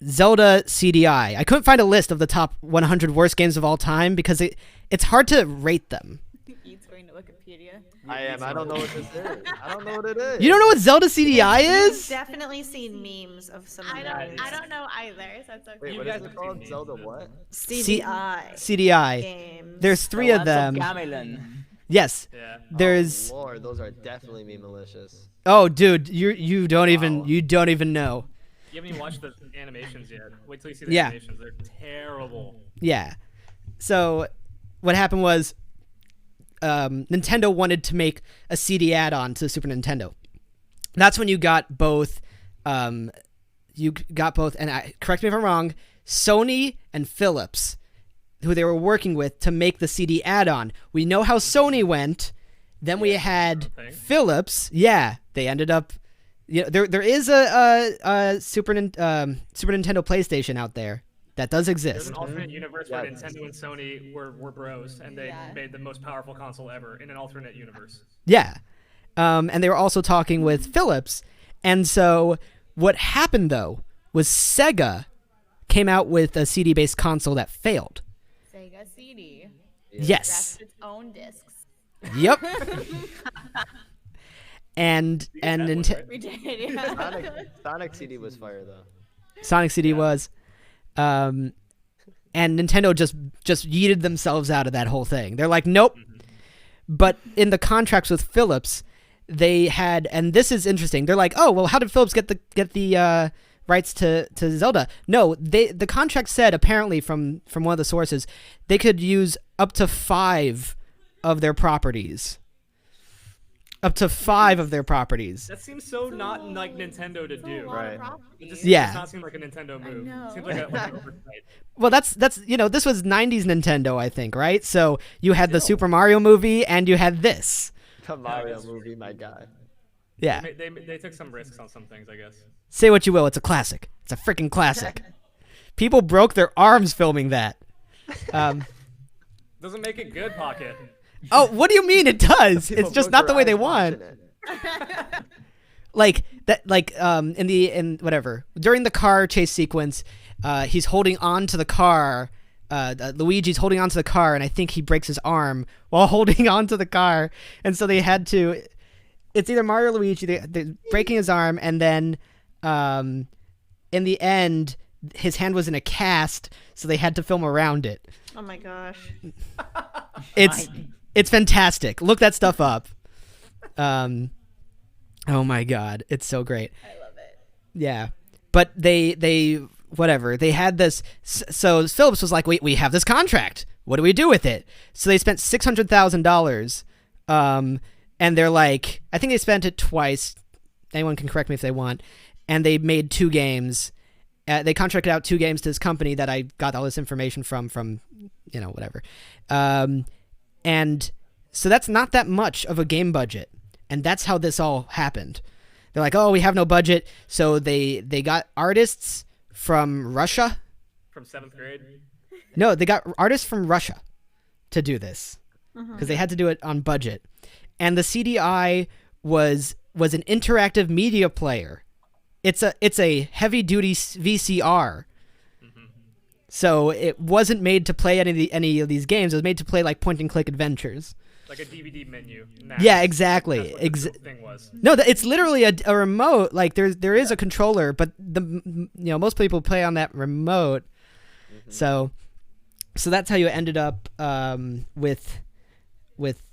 Zelda CDI. I couldn't find a list of the top 100 worst games of all time because it's hard to rate them. Yeet's going to Wikipedia. I am. I don't know what this is. I don't know what it is. You don't know what Zelda CDI I've is? definitely seen memes of some of I don't know either, so it's okay. Wait, You what guys is it have called? seen Zelda me. what? CDI CDI. games. There's three of them. Gamelon. Yes. Yeah. There's. Oh, Lord, those are definitely me malicious. Oh, dude, you don't even know. You haven't even watched the animations yet. Wait till you see the Yeah. animations. They're terrible. Yeah. So what happened was Nintendo wanted to make a CD add-on to the Super Nintendo. That's when you got both and correct me if I'm wrong, Sony and Philips, who they were working with to make the CD add-on. We know how Sony went. Then we had Okay. Philips. Yeah, they ended up. There is a Super Nintendo PlayStation out there that does There's exist. an alternate universe where Yeah. Nintendo and Sony were bros, and they Yeah. made the most powerful console ever in an alternate universe. Yeah. And they were also talking with Philips. And so what happened, though, was Sega came out with a CD-based console that failed. Sega CD. Yes. Scratched its own discs. Yep. and had one, Nintendo. right? We did, yeah. Sonic CD was fire though. Sonic CD was. And Nintendo just yeeted themselves out of that whole thing. They're like, nope. But in the contracts with Philips, they had, and this is interesting. They're like, oh well, how did Philips get the rights to Zelda? No, the contract said apparently from one of the sources they could use up to 5 of their properties. Up to 5 of their properties. That seems so not like Nintendo to It's a do. lot of Right. properties. It just Yeah. does not seem like a Nintendo move. know. It seems like an oversight. Well, that's this was 90s Nintendo, I think, right? So you had the Super Mario movie and you had this. The Mario that's movie, my guy. Yeah. They took some risks on some things, I guess. Say what you will, it's a classic. It's a freaking classic. People broke their arms filming that. Doesn't make it good, Pocket. Oh, what do you mean it does? People It's just broke not the their way they eyes want. watching it. Like that, in whatever during the car chase sequence, he's holding on to the car. Luigi's holding onto the car, and I think he breaks his arm while holding onto the car, and so they had to. It's either Mario or Luigi. They're breaking his arm, and then in the end, his hand was in a cast, so they had to film around it. Oh my gosh. It's fantastic. Look that stuff up. Oh my god, it's so great. I love it. Yeah, but they whatever, they had this. So Philips was like, we have this contract. What do we do with it? So they spent $600,000. And they're like, I think they spent it twice. Anyone can correct me if they want. And they made 2 games. They contracted out 2 games to this company that I got all this information from whatever. And so that's not that much of a game budget. And that's how this all happened. They're like, oh, we have no budget. So they got artists from Russia. From 7th grade. No, they got artists from Russia to do this because they had to do it on budget. And the CDI was an interactive media player it's a heavy duty VCR. Mm-hmm. So it wasn't made to play any of these games. It was made to play like point and click adventures. Like a DVD menu. Yeah, exactly. That's what the thing was. No, it's literally a remote. Like there is a controller, but most people play on that remote. Mm-hmm. So that's how you ended up with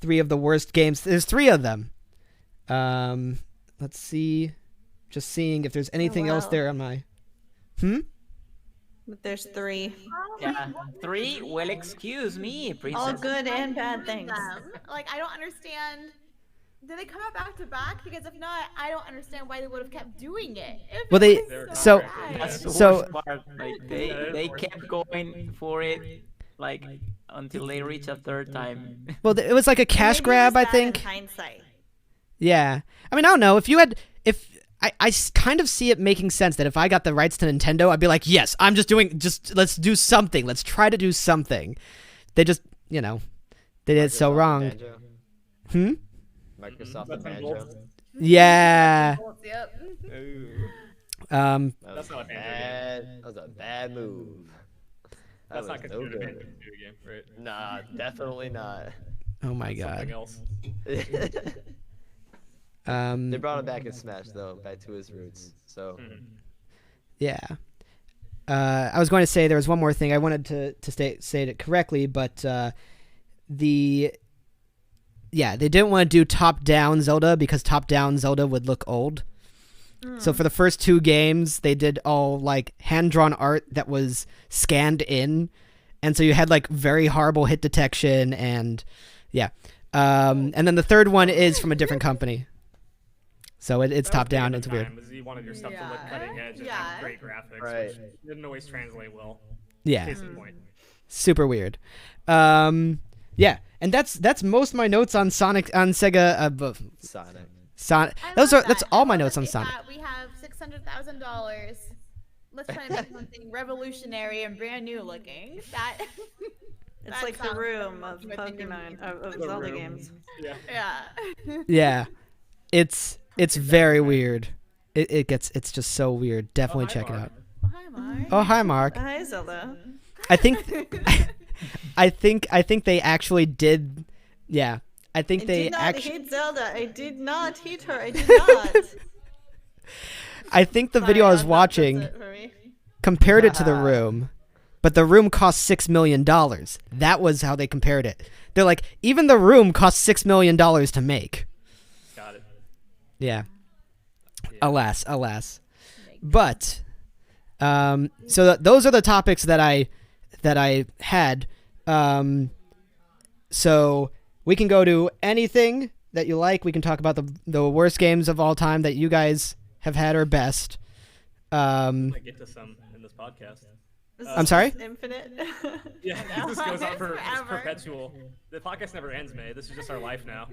3 of the worst games. There's 3 of them. Let's see. Just seeing if there's anything else there on my. But there's 3. Yeah, 3. Well, excuse me, princess. All good and bad things. Like, I don't understand. Did they come out back to back? Because if not, I don't understand why they would have kept doing it. Well, That's the So- worst part. Like they kept going for it, like until they reach a 3rd time. Well, it was like a cash Maybe grab, just I bad think. in hindsight. Yeah. I mean, I don't know. I kind of see it making sense that if I got the rights to Nintendo, I'd be like, yes, let's do something. Let's try to do something. They just, they did it so Microsoft wrong. and Banjo. Microsoft and Nuts and Banjo. bolts. Yeah. Yep. That's not a That was a bad move. That That's not was no considered a good. video game, right? Nah, definitely not. Oh my Something god. else. They brought him back in Smash though, back to his roots. So Mhm. Yeah. I was going to say there was one more thing I wanted to say it correctly, but they didn't want to do top-down Zelda because top-down Zelda would look old. So for the first 2 games, they did all like hand-drawn art that was scanned in, and so you had like very horrible hit detection and yeah. And then the 3rd one is from a different company. So it's That was top-down. big at It's the weird. time, was you wanted your stuff to look Yeah. cutting edge and Yeah. have great graphics, Right. which didn't always translate well. Yeah. Case in point. Super weird. Yeah, and that's most of my notes on Sonic on Sega. Sonic. Sonic. I That's love all that. my I love notes that on they Sonic. We have $600,000. Let's try to make something revolutionary and brand new looking. That. It's that like the sounds room like of what they do. Pokemon of The Zelda room. games. Yeah. Yeah. Yeah, it's very weird. It's just so weird. Definitely hi, check it Mark. out. Oh, hi, Mark. Oh hi Mark. Hi, Zelda. I think I think they actually did. Yeah, I think I they did not actually. hit Zelda. I did not hit her. I did not. I think the video I was watching compared it to the room, but the room cost $6 million. That was how they compared it. They're like, even the room cost $6 million to make. Got it. Yeah. Yeah. Alas. But, so those are the topics that I had. So we can go to anything that you like. We can talk about the worst games of all time that you guys have had or best. I get to some in this podcast. I'm sorry? Infinite. Yeah, this goes on for it's Forever. perpetual. The podcast never ends, May. This is just our life now.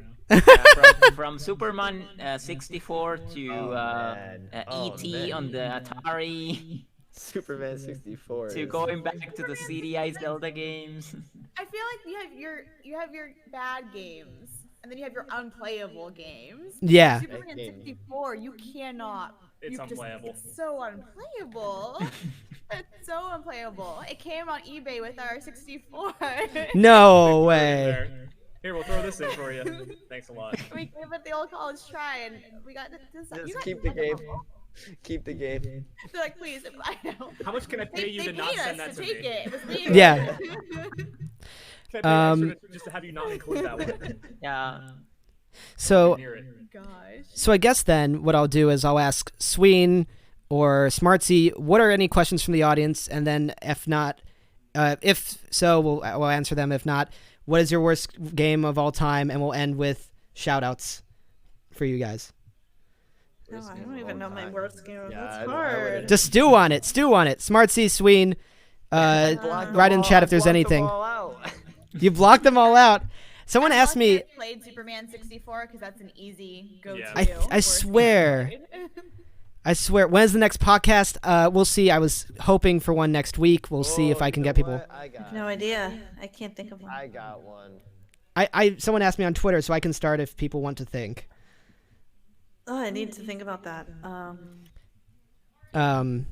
From Superman 64 to man. E.T. man. on the Atari Superman 64. to is- going back to the CDI Zelda games. I feel like you have your bad games, and then you have your unplayable games. Yeah. Superman game. 64, you cannot. It's you just- unplayable. It's so unplayable. It's so unplayable. It came on eBay with our 64. No Right way. there. Here, we'll throw this in for you. Thanks a lot. We gave it the old college try, and we got this. You Just guys keep the love game. it. Keep the game. They're like, please, I know. How much can I pay you They to not paid send us that to to take me? it. It was legal. Yeah. Can I pay extra just to have you not include that one? Yeah. So Near it. Gosh. So I guess then what I'll do is I'll ask Sween or Smartsy, what are any questions from the audience? And then if not, if so, we'll answer them. If not, what is your worst game of all time? And we'll end with shout outs for you guys. No, Worst I game don't of even all know my time. worst game. Yeah, That's I hard. wouldn't- Just stew on it. Smartsy, Sween, Block them write in all- chat if there's block them anything. all out. You blocked them all out. Someone I'm asked lucky me. I played Superman 64 because that's an easy go-to. Yeah. I worst swear. game to play. I swear. When's the next podcast? We'll see. I was hoping for one next week. We'll see if Oh, I you can know get people. what? I got No idea. I can't think of one. I got one. Someone asked me on Twitter, so I can start if people want to think. Oh, I need to think about that. Mine's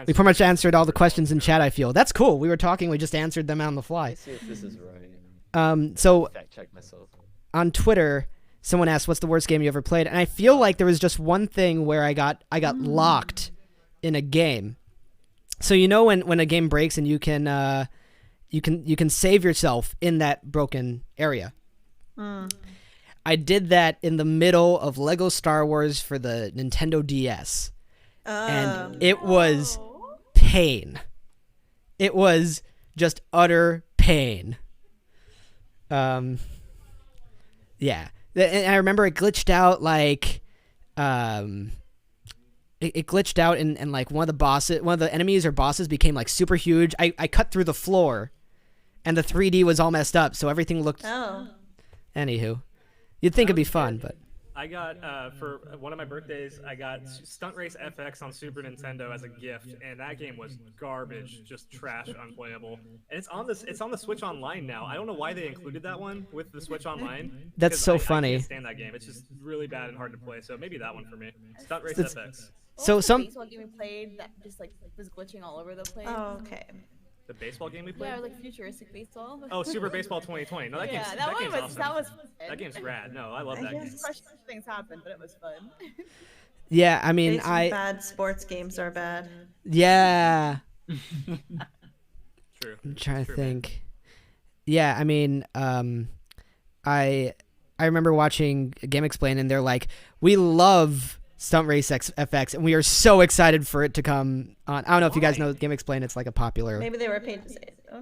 We pretty much answered all the questions in chat, I feel. That's cool. We were talking, we just answered them on the fly. Let's see if this is right. So Fact check myself. on Twitter, someone asked, "What's the worst game you ever played?" And I feel like there was just one thing where I got locked in a game. So you know when a game breaks and you can save yourself in that broken area. I did that in the middle of Lego Star Wars for the Nintendo DS, and it was pain. It was just utter pain. Yeah. And I remember it glitched out like it glitched out and like one of the enemies or bosses became like super huge. I cut through the floor and the 3D was all messed up, so everything looked Anywho. You'd think it'd be fun, but I got for one of my birthdays, I got Stunt Race FX on Super Nintendo as a gift, and that game was garbage, just trash, unplayable. And it's on the Switch Online now. I don't know why they included that one with the Switch Online. That's so funny. I can't stand that game. It's just really bad and hard to play. So maybe that one for me. Stunt Race It's- FX. So What was the some baseball game we played that just like was glitching all over the place. Oh, okay. The baseball game we played. Yeah, it was like futuristic baseball. Oh, Super Baseball 2020. No, that game's yeah, that one game's was awesome. that was. That game's rad. No, I love that game. Frustrating things happened, but it was fun. Yeah, I mean Basically, bad sports games are bad. yeah. True. I'm trying to True, man. think. Yeah, I mean, I remember watching Game Explain, and they're like, "We love Stunt Race FX, and we are so excited for it to come on." I don't know if you guys know Game Explain. It's like a popular. Maybe they were paid to say it. Oh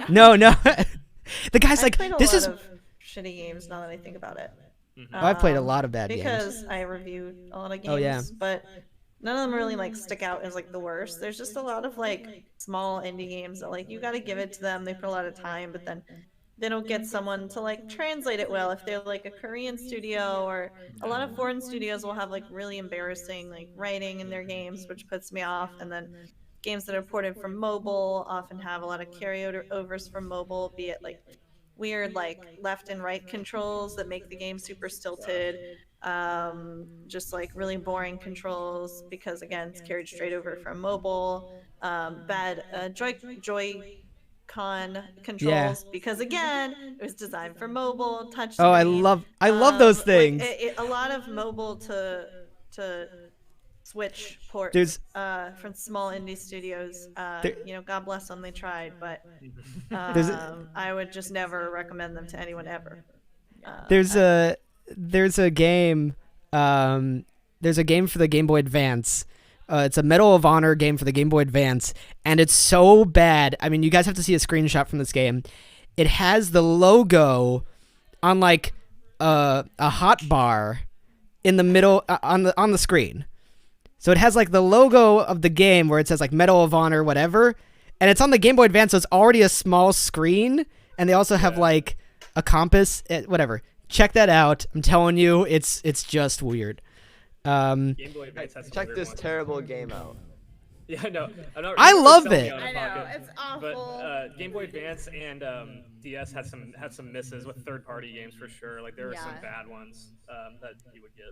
no. No. The guy's I've like, played a "This lot is." of shitty games now that I think about it. I've played a lot of bad games. Because I reviewed a lot of games. Oh, yeah. But none of them really like stick out as like the worst. There's just a lot of like small indie games that like you got to give it to them. They put a lot of time, but then they don't get someone to like translate it well. If they're like a Korean studio, or a lot of foreign studios will have like really embarrassing like writing in their games, which puts me off. And then games that are ported from mobile often have a lot of carryovers from mobile, be it like weird like left and right controls that make the game super stilted, just like really boring controls because again it's carried straight over from mobile, bad Joy-Con controls because again it was designed for mobile touch Oh, I screen. love those Like, things. a lot of mobile to Switch ports There's- from small indie studios. You know, God bless them, they tried, but There's I would just never recommend them to anyone ever. There's a game. There's a game for the Game Boy Advance. It's a Medal of Honor game for the Game Boy Advance, and it's so bad. I mean, you guys have to see a screenshot from this game. It has the logo on like a hot bar in the middle on the screen. So it has like the logo of the game where it says like Medal of Honor, whatever, and it's on the Game Boy Advance, so it's already a small screen, and they also have like a compass, whatever. Check that out. I'm telling you, it's just weird. Game Boy Advance has some Check weird this ones. terrible game out. Yeah, no, I'm not I really love selling it. on I a know, pocket, it's awful. But Game Boy Advance and DS had some misses with third-party games for sure. Like there were some Yeah. bad ones that you would get.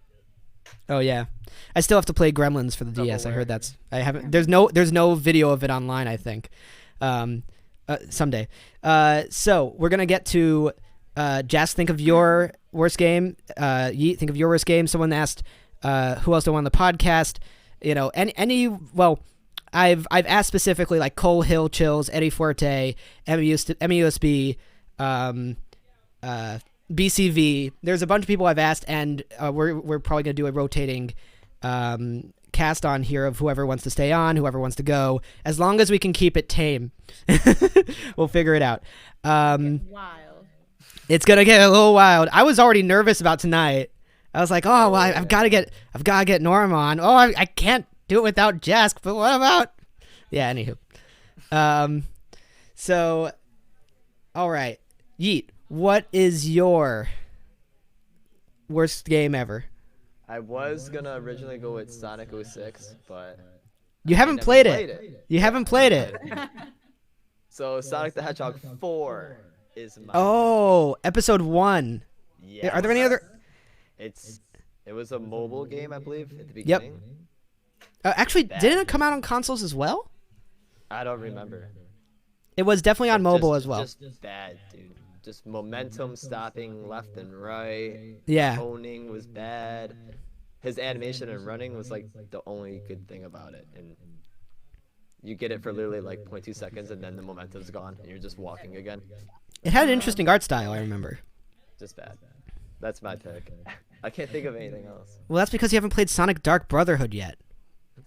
Oh yeah, I still have to play Gremlins for the DS. I heard I haven't. There's no video of it online. I think, someday. So we're gonna get to Jazc. Think of your worst game. Yeet, think of your worst game. Someone asked, who else do I want on the podcast? You know, well, I've asked specifically like Cole Hill, Chills, Eddie Fuerte, MUSB, BCV. There's a bunch of people I've asked, and we're probably gonna do a rotating cast on here of whoever wants to stay on, whoever wants to go, as long as we can keep it tame. We'll figure it out. Wild. It's gonna get a little wild. I was already nervous about tonight. I was like, oh well, I've got to get Norm on. Oh, I can't do it without Jazc. But what about? Yeah. Anywho. So, all right, Yeet. What is your worst game ever? I was gonna originally go with Sonic 06, but You haven't never played played it. it. You haven't played it. So Sonic the Hedgehog 4 is my. Oh, episode 1. Yes. Are there any other? It was a mobile game, I believe, at the beginning. Actually, Bad. didn't it come out on consoles as well? I don't remember. It was definitely on But mobile just- as well. Just bad, dude. Just momentum stopping left and right. Yeah. Toning was bad. His animation and running was like the only good thing about it, and you get it for literally like 0.2 seconds, and then the momentum's gone, and you're just walking again. It had an interesting art style, I remember. Just bad. That's my pick. I can't think of anything else. Well, that's because you haven't played Sonic Dark Brotherhood yet.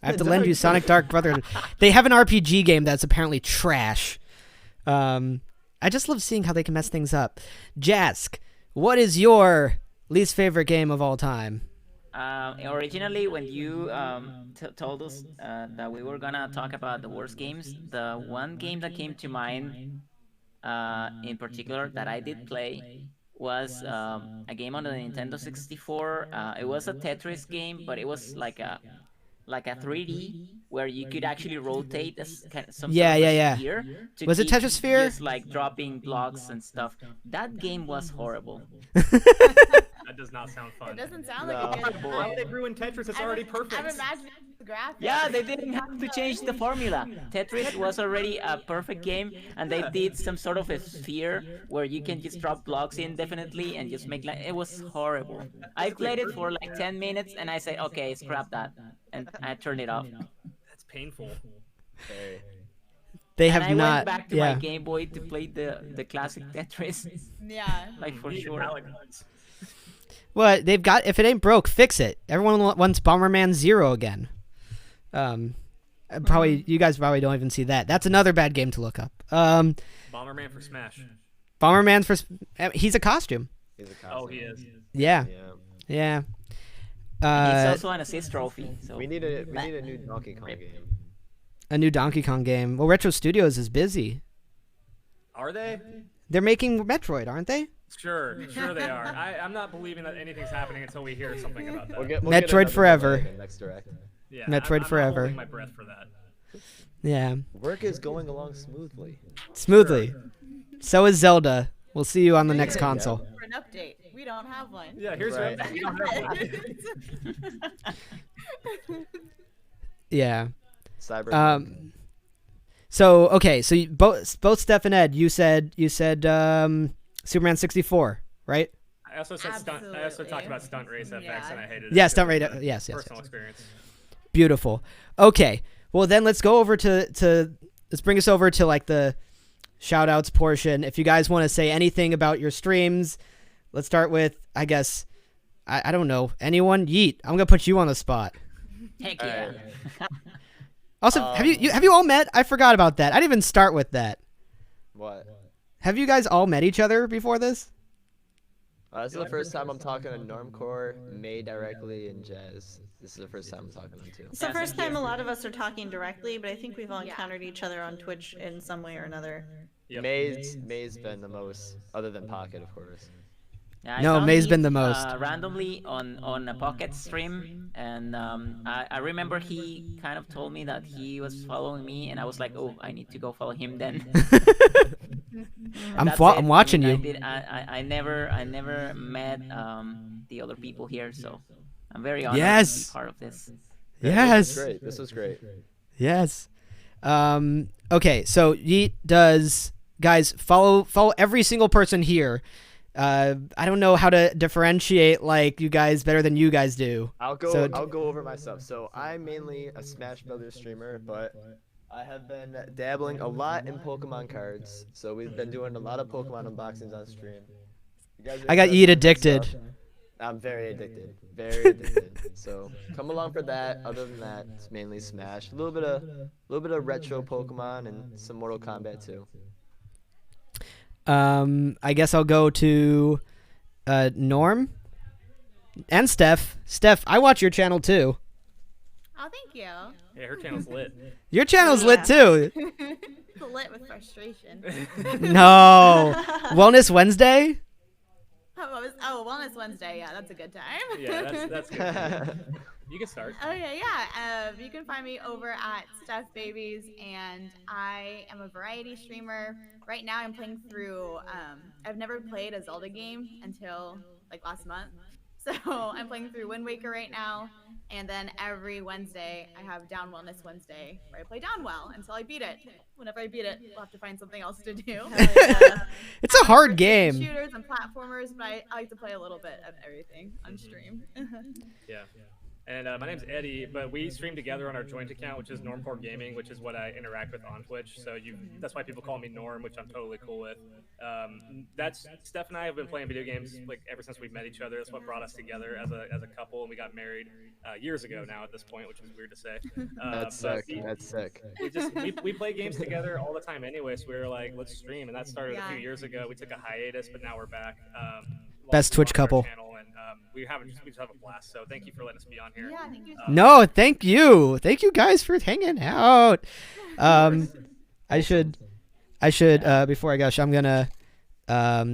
I have to lend you Sonic Dark Brotherhood. They have an RPG game that's apparently trash. I just love seeing how they can mess things up. Jazc, what is your least favorite game of all time? Originally, when you told us that we were gonna talk about the worst games, the one game that came to mind, in particular, that I did play was a game on the Nintendo 64. It was a Tetris game, but it was like a 3D where you could actually rotate some Yeah, sort of yeah. sphere to Was it keep Tetrisphere? just like dropping blocks and stuff. That game was horrible. That does not sound fun. It doesn't sound No. like a good Why would they time. ruin Tetris? It's already perfect. I'm imagining the graphics. Yeah, they didn't have to change the formula. Tetris was already a perfect game, and they did some sort of a sphere where you can just drop blocks indefinitely and just make it was horrible. I played it for like 10 minutes, and I said, okay, scrap that, and I turned it off. That's painful. Very. They And have I not. went back to Yeah. my Game Boy to play the classic Tetris, Yeah. like for You need sure. palette guns. Well, they've got. If it ain't broke, fix it. Everyone wants Bomberman Zero again. Probably you guys probably don't even see that. That's another bad game to look up. Bomberman for Smash. Bomberman's he's a costume. He's a Oh, costume. he is. Yeah, Yeah. yeah. He's also an assist trophy. So We need a new Donkey Kong game. A new Donkey Kong game. Well, Retro Studios is busy. Are they? They're making Metroid, aren't they? Sure they are. I'm not believing that anything's happening until we hear something about that. We'll get Metroid another Forever. delay in Next direct. Yeah, Metroid I'm Forever. Not holding my breath for that. Yeah, Work is going along smoothly. smoothly. So is Zelda. We'll see you on the next Yeah. console. For an update. We don't have one. Yeah, here's Right. what we don't have one. Yeah. Cyber. So okay, so both Steph and Ed, you said Superman 64, right? I also said stunt. I also talked Absolutely. about stunt race FX, Yeah. and I hated it. Yeah, too, stunt rate. but Yes, Personal yes. experience. Beautiful. Okay. Well, then let's go over to let's bring us over to like the shout outs portion. If you guys want to say anything about your streams, let's start with, I guess, I don't know, anyone. Yeet, I'm gonna put you on the spot. heck yeah. Also, have you all met? I forgot about that. I didn't even start with that. What? Have you guys all met each other before this? This is the first time I'm talking to Normcore, May directly, and Jazz. This is the first time I'm talking to them too. It's the Yeah, first same time here. a lot of us are talking directly, but I think we've all Yeah. encountered each other on Twitch in some way or another. Yep. May's been the most, other than Pocket, of course. Yeah, I No, found May's Heat, been the most. Randomly on a Pocket stream, and I remember he kind of told me that he was following me, and I was like, oh, I need to go follow him then. I'm That's I'm it. watching I you. mean, I never met the other people here, so I'm very honored to Yes. be part of this. Yeah, Yes. This was great. Yes. Okay, so Yeet does, guys, follow every single person here. I don't know how to differentiate like you guys better than you guys do. I'll So- go over myself. So I'm mainly a Smash Brothers streamer, but I have been dabbling a lot in Pokemon cards. So we've been doing a lot of Pokemon unboxings on stream. You guys are I got interested Yeet in this addicted. stuff? I'm very addicted. Very addicted. So come along for that. Other than that, it's mainly Smash. A little bit of retro Pokemon and some Mortal Kombat too. I guess I'll go to Norm and Steph. Steph, I watch your channel too. Oh, thank you. Yeah, her channel's lit. Your channel's lit Yeah. too. It's lit with frustration. No. Wellness Wednesday? Wellness Wednesday. Yeah, that's a good time. Yeah, that's good. You can start. Okay, yeah. You can find me over at Stephbabies, and I am a variety streamer. Right now, I'm playing through. I've never played a Zelda game until like last month, So I'm playing through Wind Waker right now, and then every Wednesday I have Down Wellness Wednesday where I play Down Well until I beat it. Whenever I beat it, we'll have to find something else to do. Hell yeah. It's a hard First-person game. Shooters and platformers, but I like to play a little bit of everything on stream. Yeah. And my name's Eddie, but we stream together on our joint account, which is Normcore Gaming, which is what I interact with on Twitch. So that's why people call me Norm, which I'm totally cool with. That's Steph and I have been playing video games like ever since we met each other. That's what brought us together as a couple, and we got married years ago now at this point, which is weird to say. That's sick. That's sick. We play games together all the time anyway, so we were like, let's stream, and that started a few Yeah. years ago. We took a hiatus, but now we're back. Best Twitch launched our couple. channel, and we just have a blast. So thank you for letting us be on here. Yeah, thank you. No, thank you. Thank you guys for hanging out. I should before I go, I'm gonna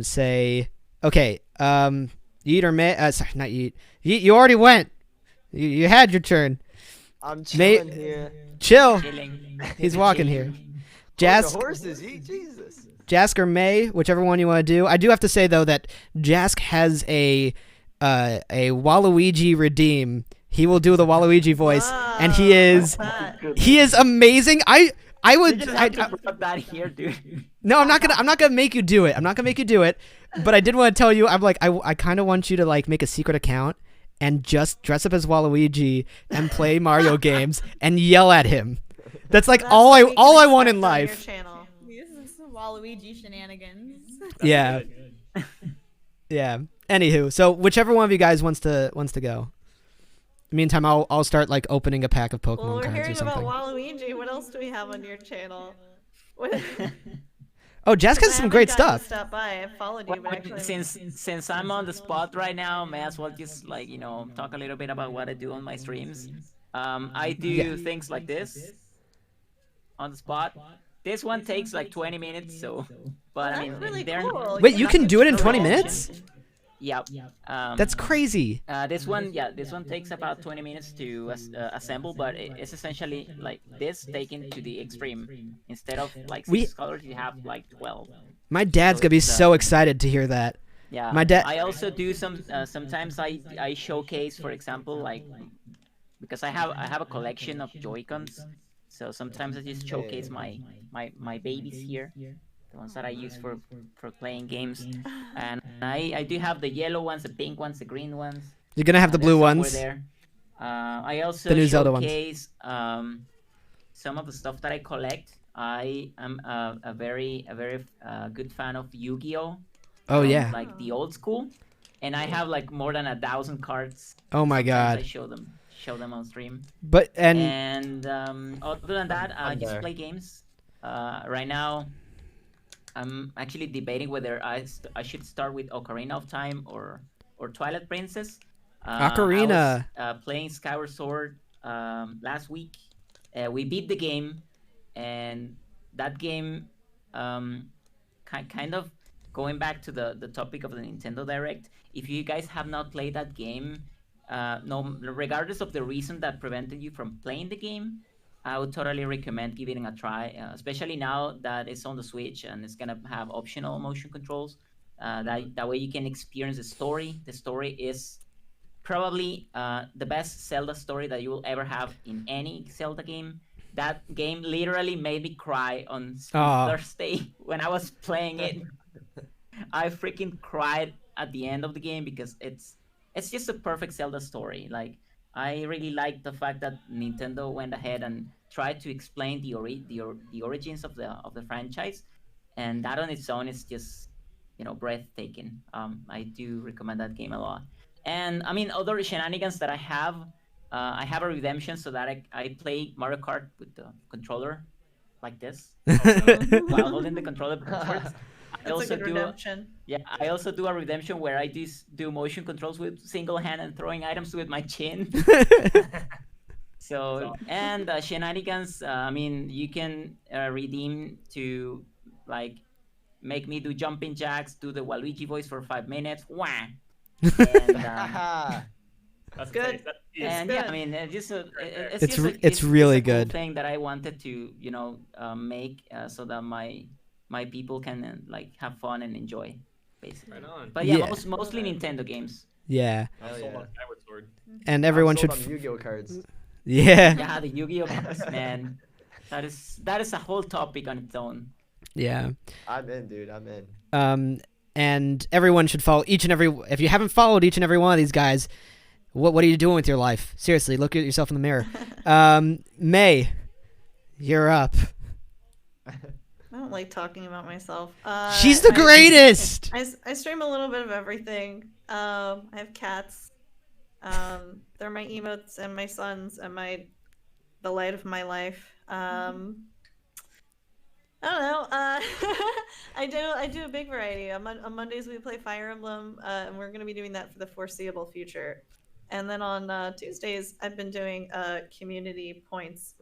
say okay. Yeet or May? Sorry, not Yeet. Yeet, you already went. You had your turn. I'm May- chilling here. Chill. Chilling. He's walking here. The Jazc, horses, Jesus. Jazc or May, whichever one you want to do. I do have to say though that Jazc has a Waluigi redeem. He will do the Waluigi voice, and he is amazing. I You would just have to put that here, dude. no, I'm not gonna make you do it. I'm not gonna make you do it. But I did want to tell you, I'm like I kind of want you to like make a secret account and just dress up as Waluigi and play Mario games and yell at him. That's like That's all what I we can all I want in expect on your life. channel. This is some Waluigi shenanigans. Yeah. Good. Yeah. Anywho, so whichever one of you guys wants to go. Meantime, I'll start like opening a pack of Pokemon Well, we're cards or hearing about something. Waluigi. What else do we have on your channel? What? Oh, Jazc I has some haven't great gotten to stuff. Stop by. I followed you, Well, but actually, since I'm on the spot right now, may as well just like talk a little bit about what I do on my streams. I do things like this on the spot. This one takes like 20 minutes, so. But I mean, that's really they're cool. Wait, you have can to do it in show 20 it. minutes? Yep. That's crazy. This one takes about 20 minutes to assemble, but it's essentially like this taken to the extreme. Instead of like 6 colors, you have like 12. My dad's So gonna be it's, so excited to hear that. Yeah. My dad. I also do sometimes I showcase, for example, like because I have a collection of Joy-Cons, so sometimes I just showcase my babies here, the ones that I use for playing games, and I do have the yellow ones, the pink ones, the green ones. You're gonna have the They're blue somewhere ones. there. I also The new Zelda ones. showcase some of the stuff that I collect. I am a very good fan of Yu-Gi-Oh! Oh yeah. Like the old school, and I have like more than 1,000 cards. Oh my Sometimes I god. show them on stream. But And other than that, I I'm just there. play games. Right now, I'm actually debating whether I should start with Ocarina of Time or Twilight Princess. Ocarina. I was playing Skyward Sword last week. We beat the game, and that game, kind of going back to the topic of the Nintendo Direct. If you guys have not played that game, no, regardless of the reason that prevented you from playing the game, I would totally recommend giving it a try, especially now that it's on the Switch and it's gonna have optional motion controls. That way you can experience the story. The story is probably the best Zelda story that you will ever have in any Zelda game. That game literally made me cry on Aw. Thursday when I was playing it. I freaking cried at the end of the game because it's just a perfect Zelda story. Like, I really like the fact that Nintendo went ahead and tried to explain the origins of the franchise, and that on its own is just breathtaking. I do recommend that game a lot. And I mean, other shenanigans that I have a redemption so that I play Mario Kart with the controller like this while holding the controller backwards. I That's a also good do redemption. I also do a redemption where I do motion controls with single hand and throwing items with my chin. So, and shenanigans, I mean, you can redeem to like make me do jumping jacks, do the Waluigi voice for 5 minutes. Wah! And, That's Good. insane. That is and good. yeah, I mean, It's just re- a, it's really a cool good. thing that I wanted to make so that my people can like have fun and enjoy, basically. right on. But yeah, Yeah. mostly Nintendo games. Yeah. I'm Hell sold yeah. on Skyward Sword. And everyone I'm should. sold on Yu-Gi-Oh cards. Yeah. Yeah, the Yu-Gi-Oh cards, man. That is a whole topic on its own. Yeah. I'm in, dude. I'm in. And everyone should follow each and every. If you haven't followed each and every one of these guys, what are you doing with your life? Seriously, look at yourself in the mirror. May, you're up. I don't like talking about myself. She's the greatest. I stream a little bit of everything. I have cats. They're my emotes and my sons and the light of my life. I don't know. I do a big variety. On Mondays we play Fire Emblem, and we're going to be doing that for the foreseeable future. And then on Tuesdays I've been doing a community points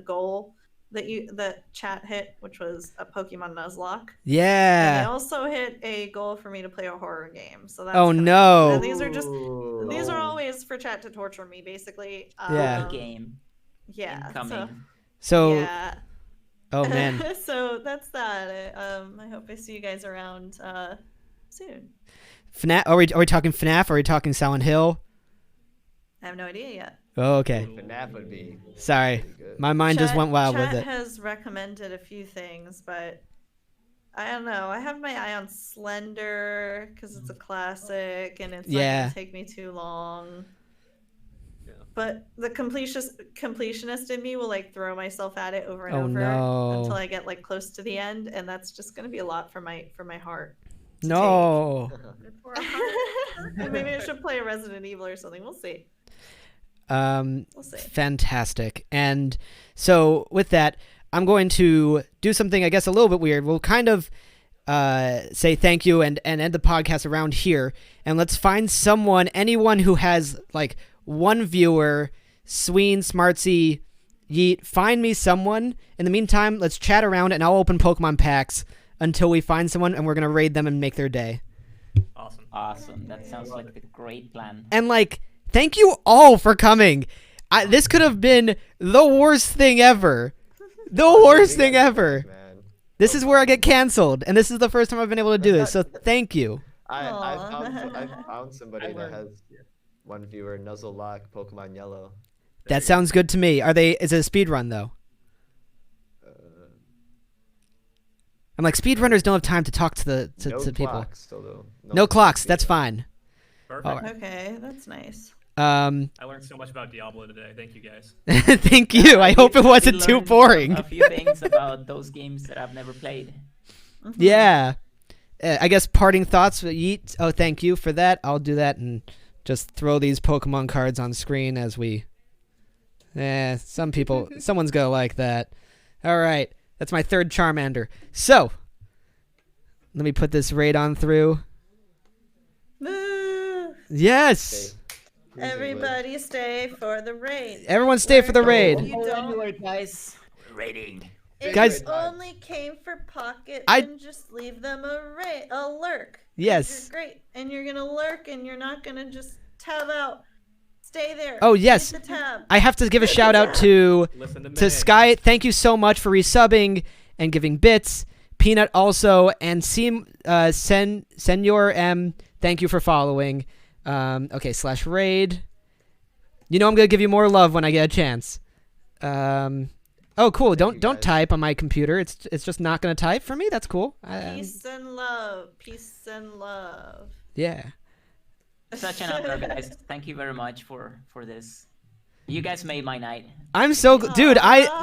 goal that chat hit, which was a Pokemon Nuzlocke. And they Yeah. also hit a goal for me to play a horror game. So that's Oh kinda no. cool. These are Ooh. all ways for chat to torture me, basically. Yeah. Game Yeah. incoming. So. Yeah. Oh man. So that's that. I hope I see you guys around soon. FNAF. Are we talking FNAF? Are we talking Silent Hill? I have no idea yet. Oh, okay. FNAF would be Sorry, pretty good. my mind just went wild Chat with it. has recommended a few things, but I don't know. I have my eye on Slender because it's a classic and it's not Yeah. gonna take me too long. Yeah. But the completionist in me will like throw myself at it over and Oh, over no. until I get like close to the end, and that's just gonna be a lot for my heart. to No. take. Maybe I should play a Resident Evil or something. We'll see. We'll see. Fantastic. And so with that, I'm going to do something I guess a little bit weird. We'll kind of say thank you and end the podcast around here. And let's find anyone who has like one viewer, Sween, Smartsy, Yeet, find me someone. In the meantime, let's chat around and I'll open Pokemon packs until we find someone and we're going to raid them and make their day. Awesome. Awesome. That sounds like a great plan. And like, thank you all for coming. This could have been the worst thing ever. The worst thing ever. Man. This is where I get canceled, and this is the first time I've been able to do this, so thank you. I Aw. found somebody that has one viewer, Nuzzlelock, Pokemon Yellow. That sounds good to me. Is it a speed run though? I'm like, speedrunners don't have time to talk to No people. clocks, although No clocks, that's fine. Perfect. All right. Okay, that's nice. I learned so much about Diablo today. Thank you guys. Thank you. I hope it wasn't too learned boring. A few things about those games that I've never played. Yeah. I guess parting thoughts, Yeet. Oh, thank you for that. I'll do that and just throw these Pokemon cards on screen as we... someone's gonna like that. All right. That's my third Charmander. So, let me put this raid on through. Woo! Yes! Everybody stay for the raid. Everyone stay for the raid. You don't. Guys. Rating. If Guys- you only came for Pocket, I- then just leave them a lurk. Yes. You're great. And you're going to lurk and you're not going to just tab out. Stay there. Oh, yes. Hit the tab. I have to give a shout out to Listen to me. Sky. Thank you so much for resubbing and giving bits. Peanut also, and Senor M. Thank you for following. Okay, /raid. You know I'm gonna give you more love when I get a chance. Oh, cool. Don't guys. type on my computer. It's just not gonna type for me. That's cool. Peace and love. Peace and love. Yeah. Such an honor, guys. Thank you very much for this. You guys made my night. I'm so dude. Aw.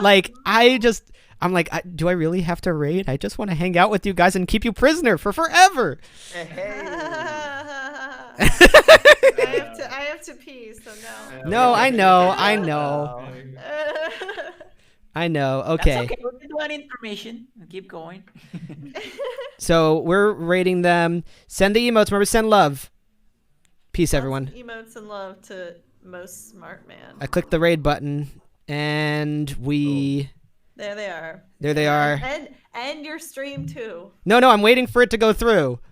I'm like, do I really have to raid? I just want to hang out with you guys and keep you prisoner for forever. Hey. I have to pee, so no. No, I know. That's Okay. okay. We can do an information. Keep going. So we're rating them. Send the emotes. Remember, send love. Peace, everyone. Emotes and love to most smart man. I clicked the raid button, and we. There they are. There they are. And your stream too. No, I'm waiting for it to go through.